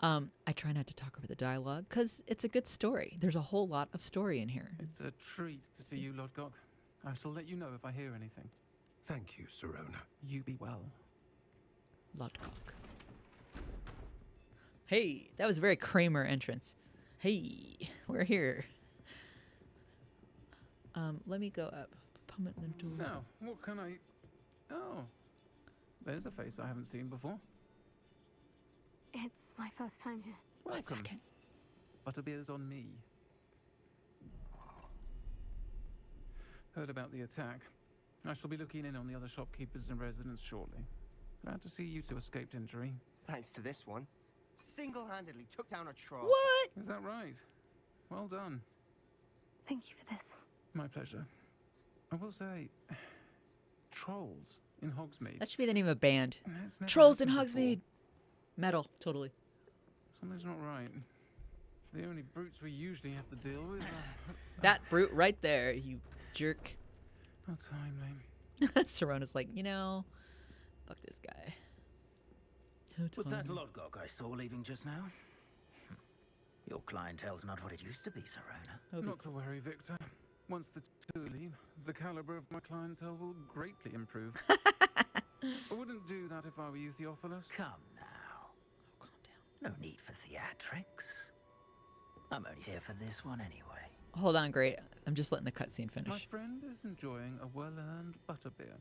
I try not to talk over the dialogue because it's a good story. There's a whole lot of story in here. It's a treat to see you, Lodgok. I shall let you know if I hear anything. Thank you, Sirona. You be well. Lodgok. Hey, that was a very Kramer entrance. Hey, we're here. Let me go up. Now, what can I... Oh, there's a face I haven't seen before. It's my first time here. One second. Butterbeer's on me. Heard about the attack. I shall be looking in on the other shopkeepers and residents shortly. Glad to see you two escaped injury. Thanks to this one. Single-handedly took down a troll. What? Is that right? Well done. Thank you for this. My pleasure. I will say, trolls in Hogsmeade. That should be the name of a band. That's never Trolls in happened before. Hogsmeade. Metal, totally. Something's not right. The only brutes we usually have to deal with are... That brute right there, you jerk. How timely. Sirona's like, you know, fuck this guy. Was that Lodgok I saw leaving just now? Your clientele's not what it used to be, Sirona. Not to worry, Victor. Once the two leave, the caliber of my clientele will greatly improve. I wouldn't do that if I were you, Theophilus. Come now. Calm down. No need for theatrics. I'm only here for this one anyway. Hold on, great. I'm just letting the cutscene finish. My friend is enjoying a well-earned butterbeer.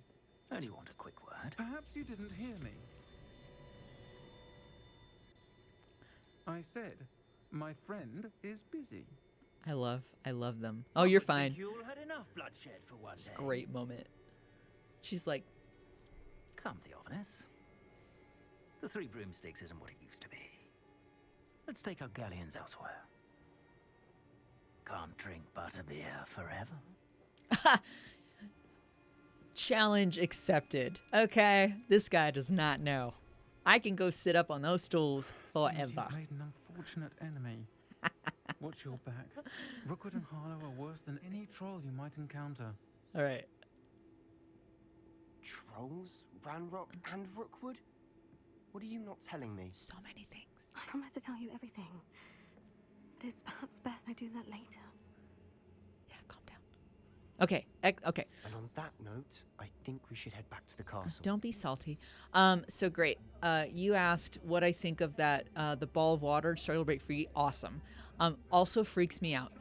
Only want a quick word. Perhaps you didn't hear me. I said, my friend is busy. I love them. Oh, you're fine. Think you all had enough bloodshed for one It's day. a great moment. She's like, Come, Theophilus. The 3 broomsticks isn't what it used to be. Let's take our galleons elsewhere. Can't drink butterbeer forever. challenge accepted. Okay, this guy does not know. I can go sit up on those stools Seems forever. you've made an unfortunate enemy. Watch your back. Rookwood and Harlow are worse than any troll you might encounter. All right. Trolls, Ranrock, and Rookwood? What are you not telling me? So many things. I promise to tell you everything. But it's perhaps best I do that later. Yeah, calm down. Okay, okay. And on that note, I think we should head back to the castle. Don't be salty. So great. You asked what I think of that, the ball of water, struggle break free. Awesome. Also freaks me out.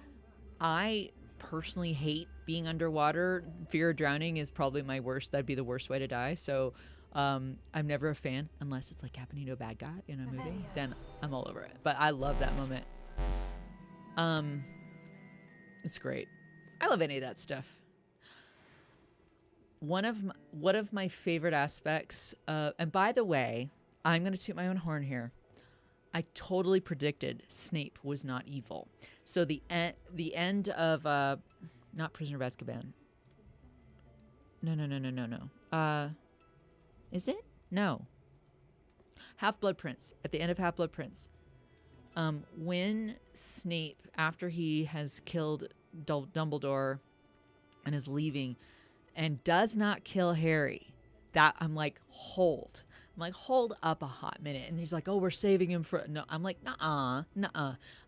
I personally hate being underwater. Fear of drowning is probably my worst. That'd be the worst way to die. So I'm never a fan unless it's like happening to a bad guy in a movie. Then I'm all over it. But I love that moment. It's great. I love any of that stuff. One of my favorite aspects, and by the way, I'm going to toot my own horn here. I totally predicted Snape was not evil. So the end of not Prisoner of Azkaban. No. Is it? No. Half-Blood Prince. At the end of Half-Blood Prince, when Snape, after he has killed Dumbledore and is leaving, and does not kill Harry, that I'm like, hold up a hot minute. And he's like, oh, we're saving him for, no. I'm like, nuh-uh.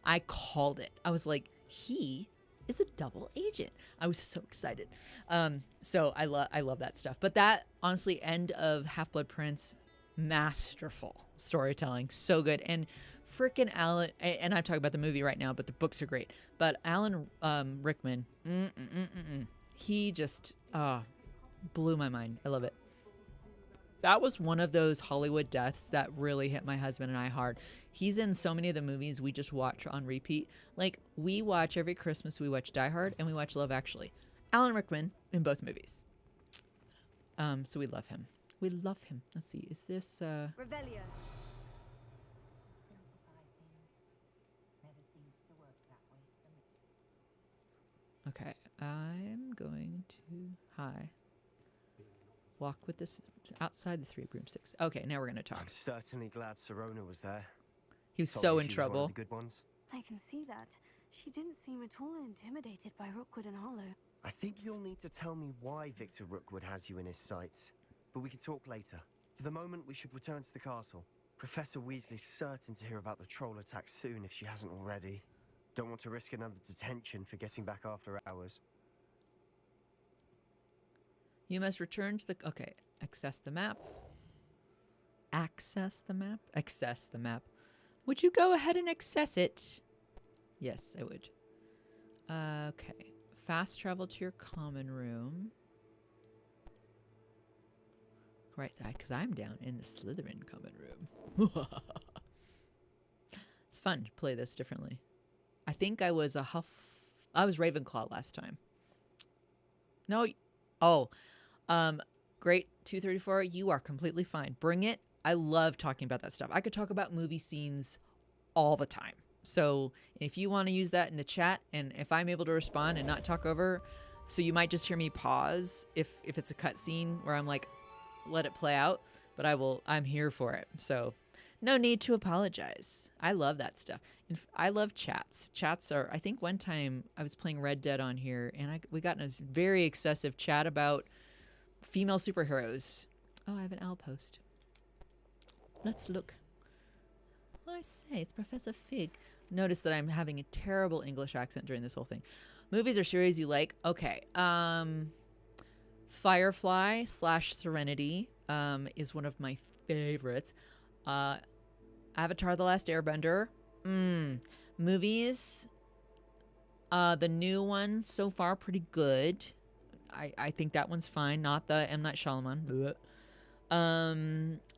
I called it. I was like, he is a double agent. I was so excited. So I love that stuff. But that, honestly, end of Half-Blood Prince, masterful storytelling. So good. And freaking Alan, and I'm talking about the movie right now, but the books are great. But Alan Rickman, he just blew my mind. I love it. That was one of those Hollywood deaths that really hit my husband and I hard. He's in so many of the movies we just watch on repeat. Like, we watch every Christmas, we watch Die Hard and we watch Love Actually. Alan Rickman in both movies. So we love him. We love him. Let's see. Is this Revelio. Okay, I'm going to walk with this outside the 3 broomsticks. Okay, now we're going to talk. I'm certainly glad Serona was there. He was Told so me in she was one of trouble. the good ones. I can see that. She didn't seem at all intimidated by Rookwood and Hollow. I think you'll need to tell me why Victor Rookwood has you in his sights. But we can talk later. For the moment, we should return to the castle. Professor Weasley's certain to hear about the troll attack soon if she hasn't already. Don't want to risk another detention for getting back after hours. You must return to the... Okay, access the map. Access the map? Access the map. Would you go ahead and access it? Yes, I would. Okay. Fast travel to your common room. Right side, because I'm down in the Slytherin common room. It's fun to play this differently. I think I was I was Ravenclaw last time. No. Oh. Great 234. You are completely fine. Bring it. I love talking about that stuff. I could talk about movie scenes all the time. So if you want to use that in the chat, and if I'm able to respond and not talk over, so you might just hear me pause if it's a cut scene where I'm like, let it play out, but I'm here for it. So no need to apologize. I love that stuff. And I love chats. Chats are, I think one time I was playing Red Dead on here and we got in a very excessive chat about female superheroes. Oh, I have an owl post. Let's look. I say, it's Professor Fig. Notice that I'm having a terrible English accent during this whole thing. Movies or series you like? Okay. Firefly / Serenity is one of my favorites. Avatar: The Last Airbender. Movies. The new one so far pretty good. I think that one's fine. Not the M. Night Shyamalan.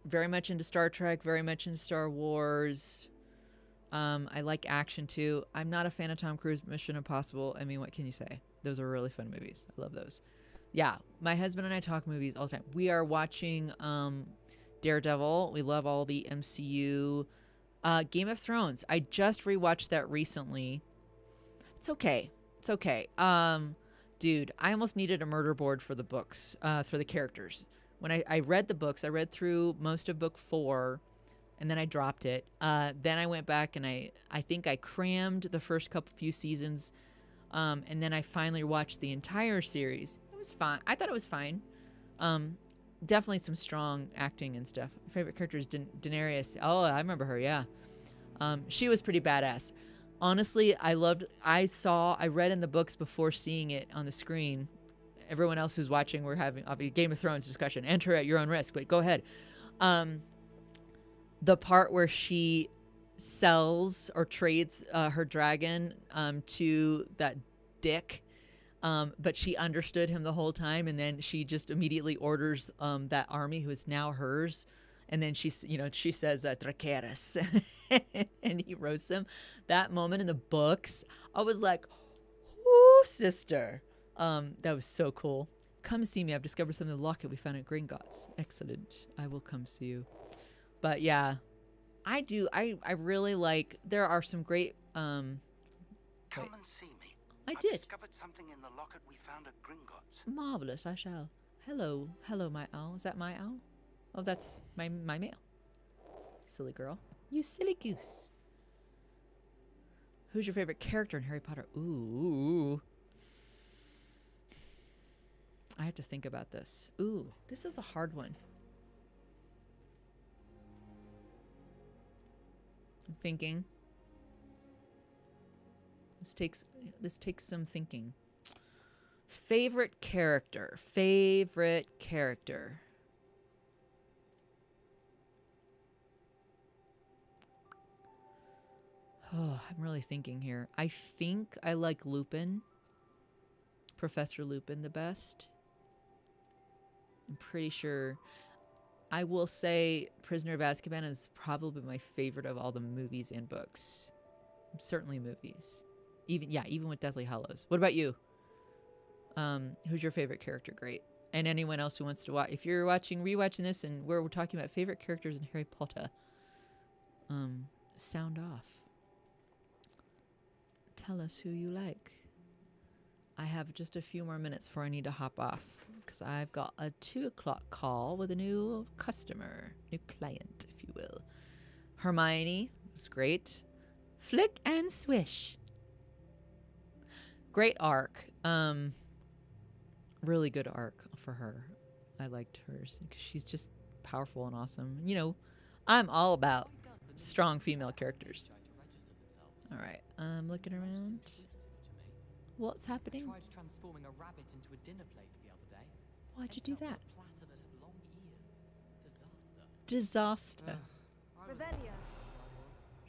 Very much into Star Trek. Very much into Star Wars. I like action too. I'm not a fan of Tom Cruise, but Mission Impossible. I mean, what can you say? Those are really fun movies. I love those. Yeah, my husband and I talk movies all the time. We are watching Daredevil. We love all the MCU. Game of Thrones. I just rewatched that recently. It's okay. It's okay. Dude, I almost needed a murder board for the books, for the characters. When I read the books, I read through most of book 4, and then I dropped it. Then I went back and I think I crammed the first few seasons, and then I finally watched the entire series. It was fine. I thought it was fine. Definitely some strong acting and stuff. My favorite character is Daenerys. Oh, I remember her, yeah. She was pretty badass. Honestly, I read in the books before seeing it on the screen. Everyone else who's watching, we're having a Game of Thrones discussion. Enter at your own risk, but go ahead. The part where she sells or trades her dragon to that dick, but she understood him the whole time, and then she just immediately orders that army who is now hers, and then she says Dracarys, and he roasts him. That moment in the books, I was like, "Ooh, sister." That was so cool. Come see me. I've discovered something in the locket we found at Gringotts. Excellent. I will come see you. But yeah, I do. I really like. There are some great. Come Wait. and see me. I I've did. discovered something in the locket we found at Gringotts. Marvelous. I shall. Hello, my owl. Is that my owl? Oh, that's my male. Silly girl. You silly goose. Who's your favorite character in Harry Potter? Ooh. I have to think about this. Ooh, this is a hard one. I'm thinking. This takes some thinking. Favorite character. Oh, I'm really thinking here. I think I like Lupin. Professor Lupin the best. I'm pretty sure. I will say Prisoner of Azkaban is probably my favorite of all the movies and books. Certainly movies. Even with Deathly Hallows. What about you? Who's your favorite character? Great. And anyone else who wants to watch. If you're rewatching this and we're talking about favorite characters in Harry Potter, sound off. Tell us who you like. I have just a few more minutes before I need to hop off because I've got a 2 o'clock call with a new customer, new client, if you will. Hermione was great. Flick and swish. Great arc. Really good arc for her. I liked hers because she's just powerful and awesome. You know, I'm all about strong female characters. All right, I'm looking around. What's happening? Tried transforming a rabbit into a dinner plate the other day. Why'd you do that? Platter that had long ears. Disaster. Disaster. Revelio.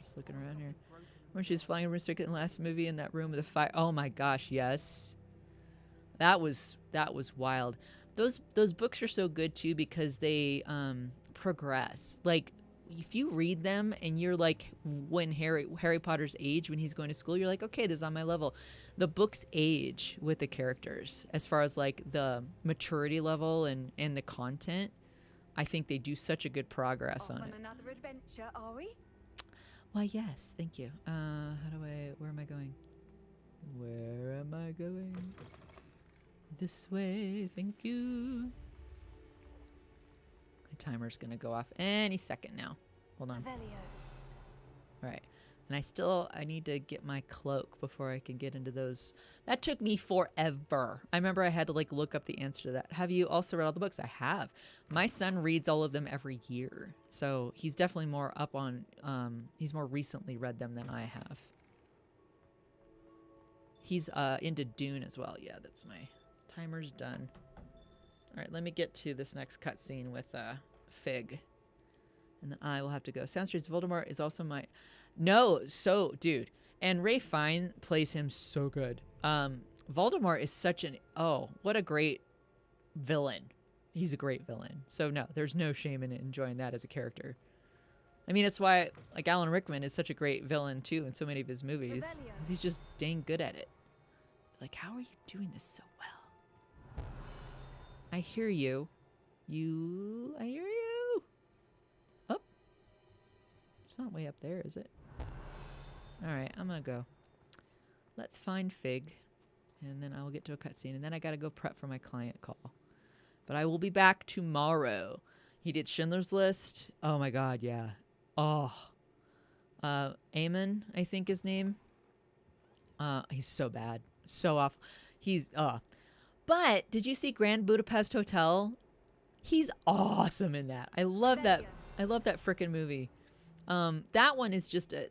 Just looking around here. When she was flying over in the last movie in that room with the fire. Oh my gosh, yes. That was wild. Those books are so good too because they progress. Like if you read them and you're like when Harry Potter's age when he's going to school, you're like, okay, this is on my level. The books age with the characters as far as like the maturity level and the content. I think they do such a good progress on it. Another adventure, are we? Why, yes, thank you. Where am I going? Where am I going? This way, thank you. My timer's gonna go off any second now. Hold on. All right. And I need to get my cloak before I can get into those. That took me forever. I remember I had to like look up the answer to that. Have you also read all the books? I have. My son reads all of them every year. So he's definitely more up on, he's more recently read them than I have. He's into Dune as well. Yeah, that's my timer's done. All right, let me get to this next cutscene with Fig. And then I will have to go. Soundstage Voldemort is also my... No, so, dude. And Ralph Fiennes plays him so good. Voldemort is such an... Oh, what a great villain. He's a great villain. So, no, there's no shame in enjoying that as a character. I mean, it's why, like, Alan Rickman is such a great villain, too, in so many of his movies. Because he's just dang good at it. Like, how are you doing this so well? I hear you. I hear you. Oh. It's not way up there, is it? Alright, I'm gonna go. Let's find Fig. And then I will get to a cutscene. And then I gotta go prep for my client call. But I will be back tomorrow. He did Schindler's List. Oh my god, yeah. Oh. Eamon, I think his name. He's so bad. So off. But did you see Grand Budapest Hotel? He's awesome in that. I love that. I love that frickin' movie. That one is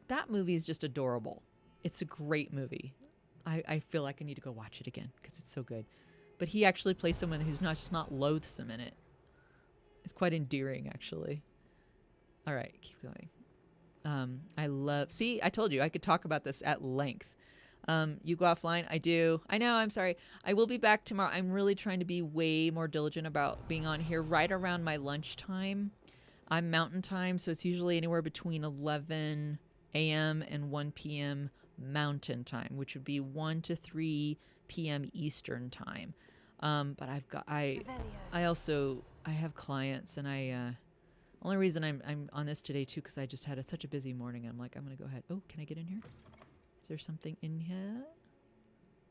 that movie is just adorable. It's a great movie. I feel like I need to go watch it again because it's so good. But he actually plays someone who's not loathsome in it. It's quite endearing, actually. All right, keep going. See, I told you I could talk about this at length. You go offline? I do. I know, I'm sorry. I will be back tomorrow. I'm really trying to be way more diligent about being on here right around my lunchtime. I'm mountain time, so it's usually anywhere between 11 a.m. and 1 p.m. mountain time, which would be 1 to 3 p.m. Eastern time. But I have clients and Only reason I'm on this today too, because I just had such a busy morning. I'm like, I'm gonna go ahead. Oh, can I get in here? Is there something in here?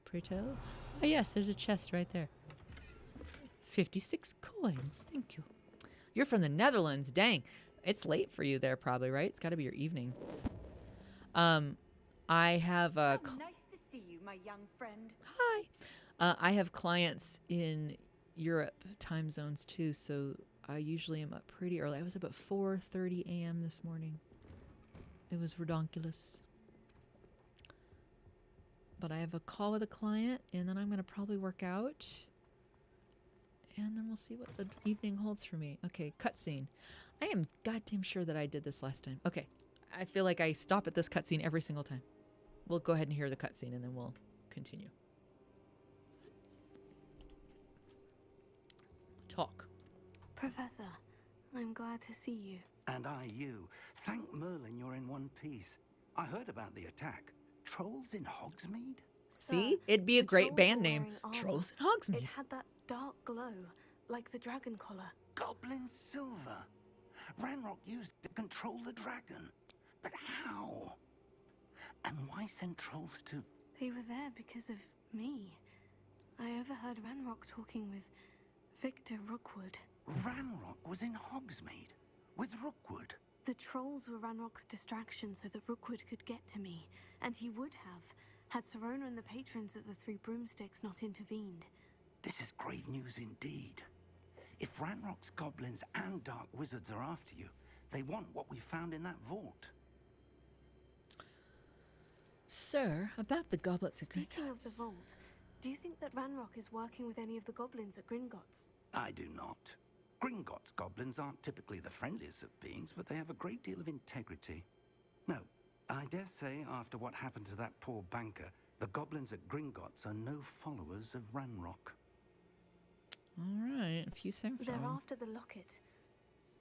Pray tell. Oh yes, there's a chest right there. 56 coins. Thank you. You're from the Netherlands. Dang, it's late for you there, probably, right? It's got to be your evening. I have Nice to see you, my young friend. Hi. I have clients in Europe time zones too, so I usually am up pretty early. I was up at 4:30 a.m. this morning. It was redonkulous. But I have a call with a client, and then I'm going to probably work out. And then we'll see what the evening holds for me. Okay, cutscene. I am goddamn sure that I did this last time. Okay, I feel like I stop at this cutscene every single time. We'll go ahead and hear the cutscene, and then we'll continue. Talk. Professor, I'm glad to see you. And I you. Thank Merlin you're in one piece. I heard about the attack. Trolls in Hogsmeade? See? It'd be a the great trolls band were name. wearing armor. Trolls in Hogsmeade. It had that dark glow, like the dragon collar. Goblin silver. Ranrock used it to control the dragon. But how? And why send trolls to... They were there because of me. I overheard Ranrock talking with Victor Rookwood. Ranrock was in Hogsmeade with Rookwood. The trolls were Ranrock's distraction so that Rookwood could get to me, and he would have, had Serona and the patrons at the Three Broomsticks not intervened. This is grave news indeed. If Ranrock's goblins and dark wizards are after you, they want what we found in that vault. Sir, about the goblets of Speaking of the vault, do you think that Ranrock is working with any of the goblins at Gringotts? I do not. Gringotts goblins aren't typically the friendliest of beings, but they have a great deal of integrity. No, I dare say after what happened to that poor banker, the goblins at Gringotts are no followers of Ranrock. All right, a few seconds. They're after the locket.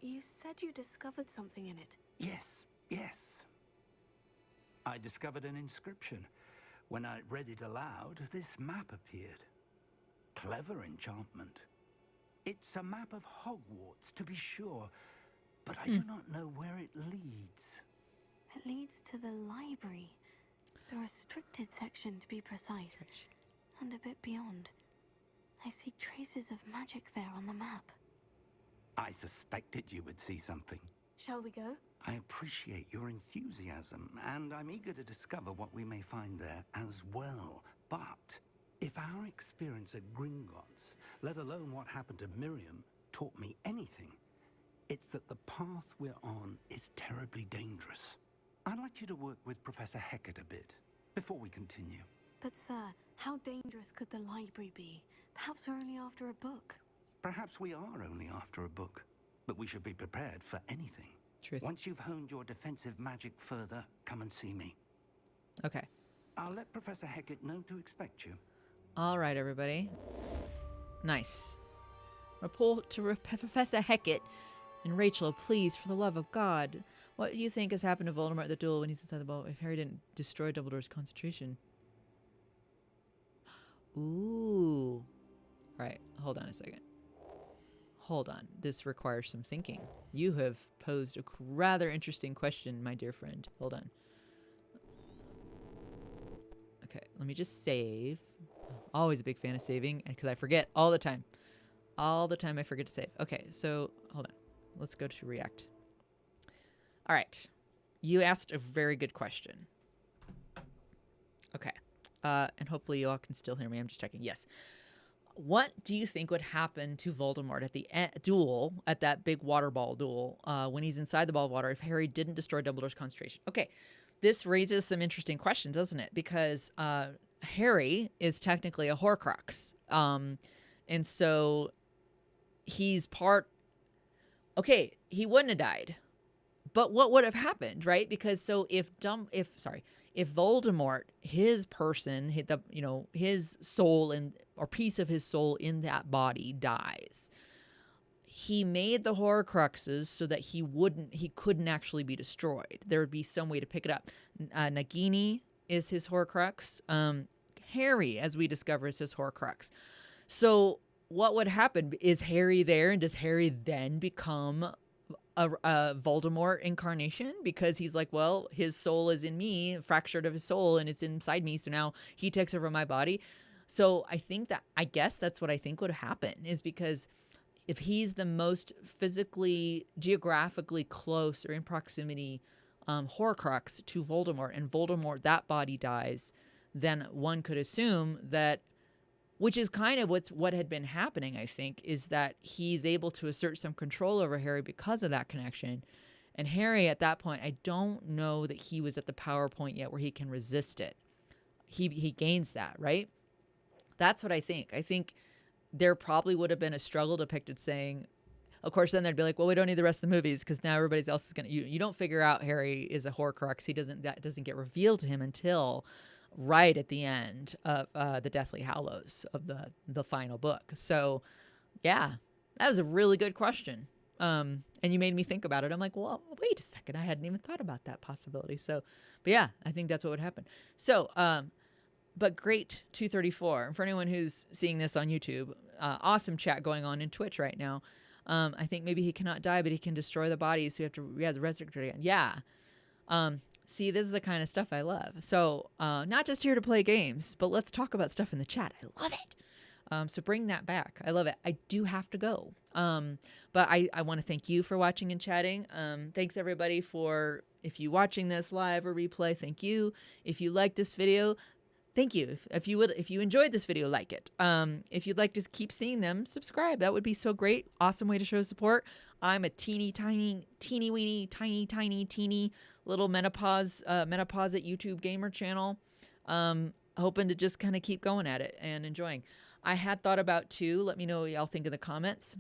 You said you discovered something in it. Yes, yes. I discovered an inscription. When I read it aloud, this map appeared. Clever enchantment. It's a map of Hogwarts, to be sure, but I do not know where it leads. It leads to the library. The restricted section, to be precise. And a bit beyond. I see traces of magic there on the map. I suspected you would see something. Shall we go? I appreciate your enthusiasm, and I'm eager to discover what we may find there as well. But if our experience at Gringotts, let alone what happened to Miriam, taught me anything, it's that the path we're on is terribly dangerous. I'd like you to work with Professor Hecat a bit, before we continue. But sir, how dangerous could the library be? Perhaps we're only after a book. Perhaps we are only after a book, but we should be prepared for anything. Truth. Once you've honed your defensive magic further, come and see me. Okay. I'll let Professor Hecat know to expect you. All right, everybody. Nice. Report to Professor Hecat. And Rachel, please, for the love of God, what do you think has happened to Voldemort at the duel when he's inside the ball if Harry didn't destroy Dumbledore's concentration? Ooh. All right, hold on a second. Hold on. This requires some thinking. You have posed a rather interesting question, my dear friend. Hold on. Okay, let me just save. Always a big fan of saving, and because I forget all the time. All the time I forget to save. Okay, so hold on. Let's go to React. All right. You asked a very good question. Okay. And hopefully you all can still hear me. I'm just checking. Yes. What do you think would happen to Voldemort at the duel, at that big water ball duel, when he's inside the ball of water if Harry didn't destroy Dumbledore's concentration? Okay. This raises some interesting questions, doesn't it? Because Harry is technically a Horcrux. And so he's part... Okay, he wouldn't have died. But what would have happened, right? Because so if Voldemort, his person, his soul or piece of his soul in that body dies, he made the Horcruxes so that he couldn't actually be destroyed. There would be some way to pick it up. Nagini is his Horcrux. Harry, as we discover, is his Horcrux. So what would happen? Is Harry there, and does Harry then become a Voldemort incarnation, because he's like, well, his soul is in me, fractured of his soul, and it's inside me. So now he takes over my body. So I guess that's what I think would happen, is because if he's the most physically, geographically close or in proximity Horcrux to Voldemort, and Voldemort, that body dies, then one could assume that, which is kind of what had been happening, I think, is that he's able to assert some control over Harry because of that connection. And Harry, at that point, I don't know that he was at the power point yet where he can resist it. He gains that, right? That's what I think. I think there probably would have been a struggle depicted saying, of course, then they'd be like, well, we don't need the rest of the movies because now everybody else is going to, you don't figure out Harry is a Horcrux. That doesn't get revealed to him until right at the end of the Deathly Hallows of the final book. So yeah, that was a really good question. And you made me think about it. I'm like, well, wait a second. I hadn't even thought about that possibility. So, but yeah, I think that's what would happen. So, but great 234. And for anyone who's seeing this on YouTube, awesome chat going on in Twitch right now. I think maybe he cannot die, but he can destroy the body. So he has to resurrect again. Yeah. See, this is the kind of stuff I love. So not just here to play games, but let's talk about stuff in the chat. I love it. So bring that back. I love it. I do have to go. But I want to thank you for watching and chatting. Thanks everybody for, if you watching this live or replay, thank you. If you like this video, thank you. If you enjoyed this video, like it. If you'd like to keep seeing them, subscribe. That would be so great. Awesome way to show support. I'm a teeny little menopause at YouTube gamer channel. Hoping to just kind of keep going at it and enjoying. I had thought about too, let me know what y'all think in the comments.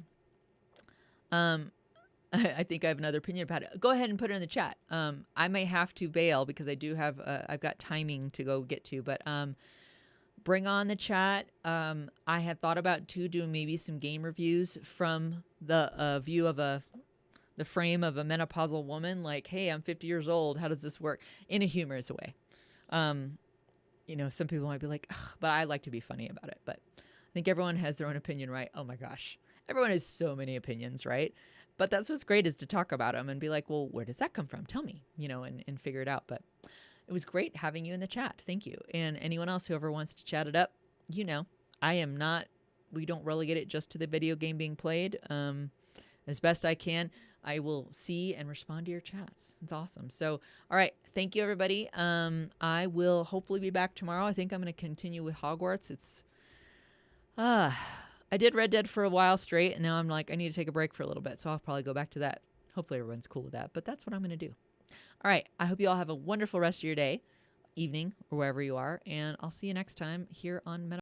I think I have another opinion about it. Go ahead and put it in the chat. I may have to bail because I do have, I've got timing to go get to, but bring on the chat. I had thought about too doing maybe some game reviews from the view of the frame of a menopausal woman. Like, hey, I'm 50 years old. How does this work? In a humorous way. You know, some people might be like, ugh, but I like to be funny about it. But I think everyone has their own opinion, right? Oh my gosh. Everyone has so many opinions, right? But that's what's great, is to talk about them and be like, well, where does that come from? Tell me, you know, and figure it out. But it was great having you in the chat. Thank you. And anyone else who ever wants to chat it up, you know, we don't relegate it just to the video game being played. As best I can, I will see and respond to your chats. It's awesome. So, all right. Thank you, everybody. I will hopefully be back tomorrow. I think I'm going to continue with Hogwarts. I did Red Dead for a while straight, and now I'm like, I need to take a break for a little bit. So I'll probably go back to that. Hopefully everyone's cool with that, but that's what I'm going to do. All right. I hope you all have a wonderful rest of your day, evening, or wherever you are. And I'll see you next time here on Meta.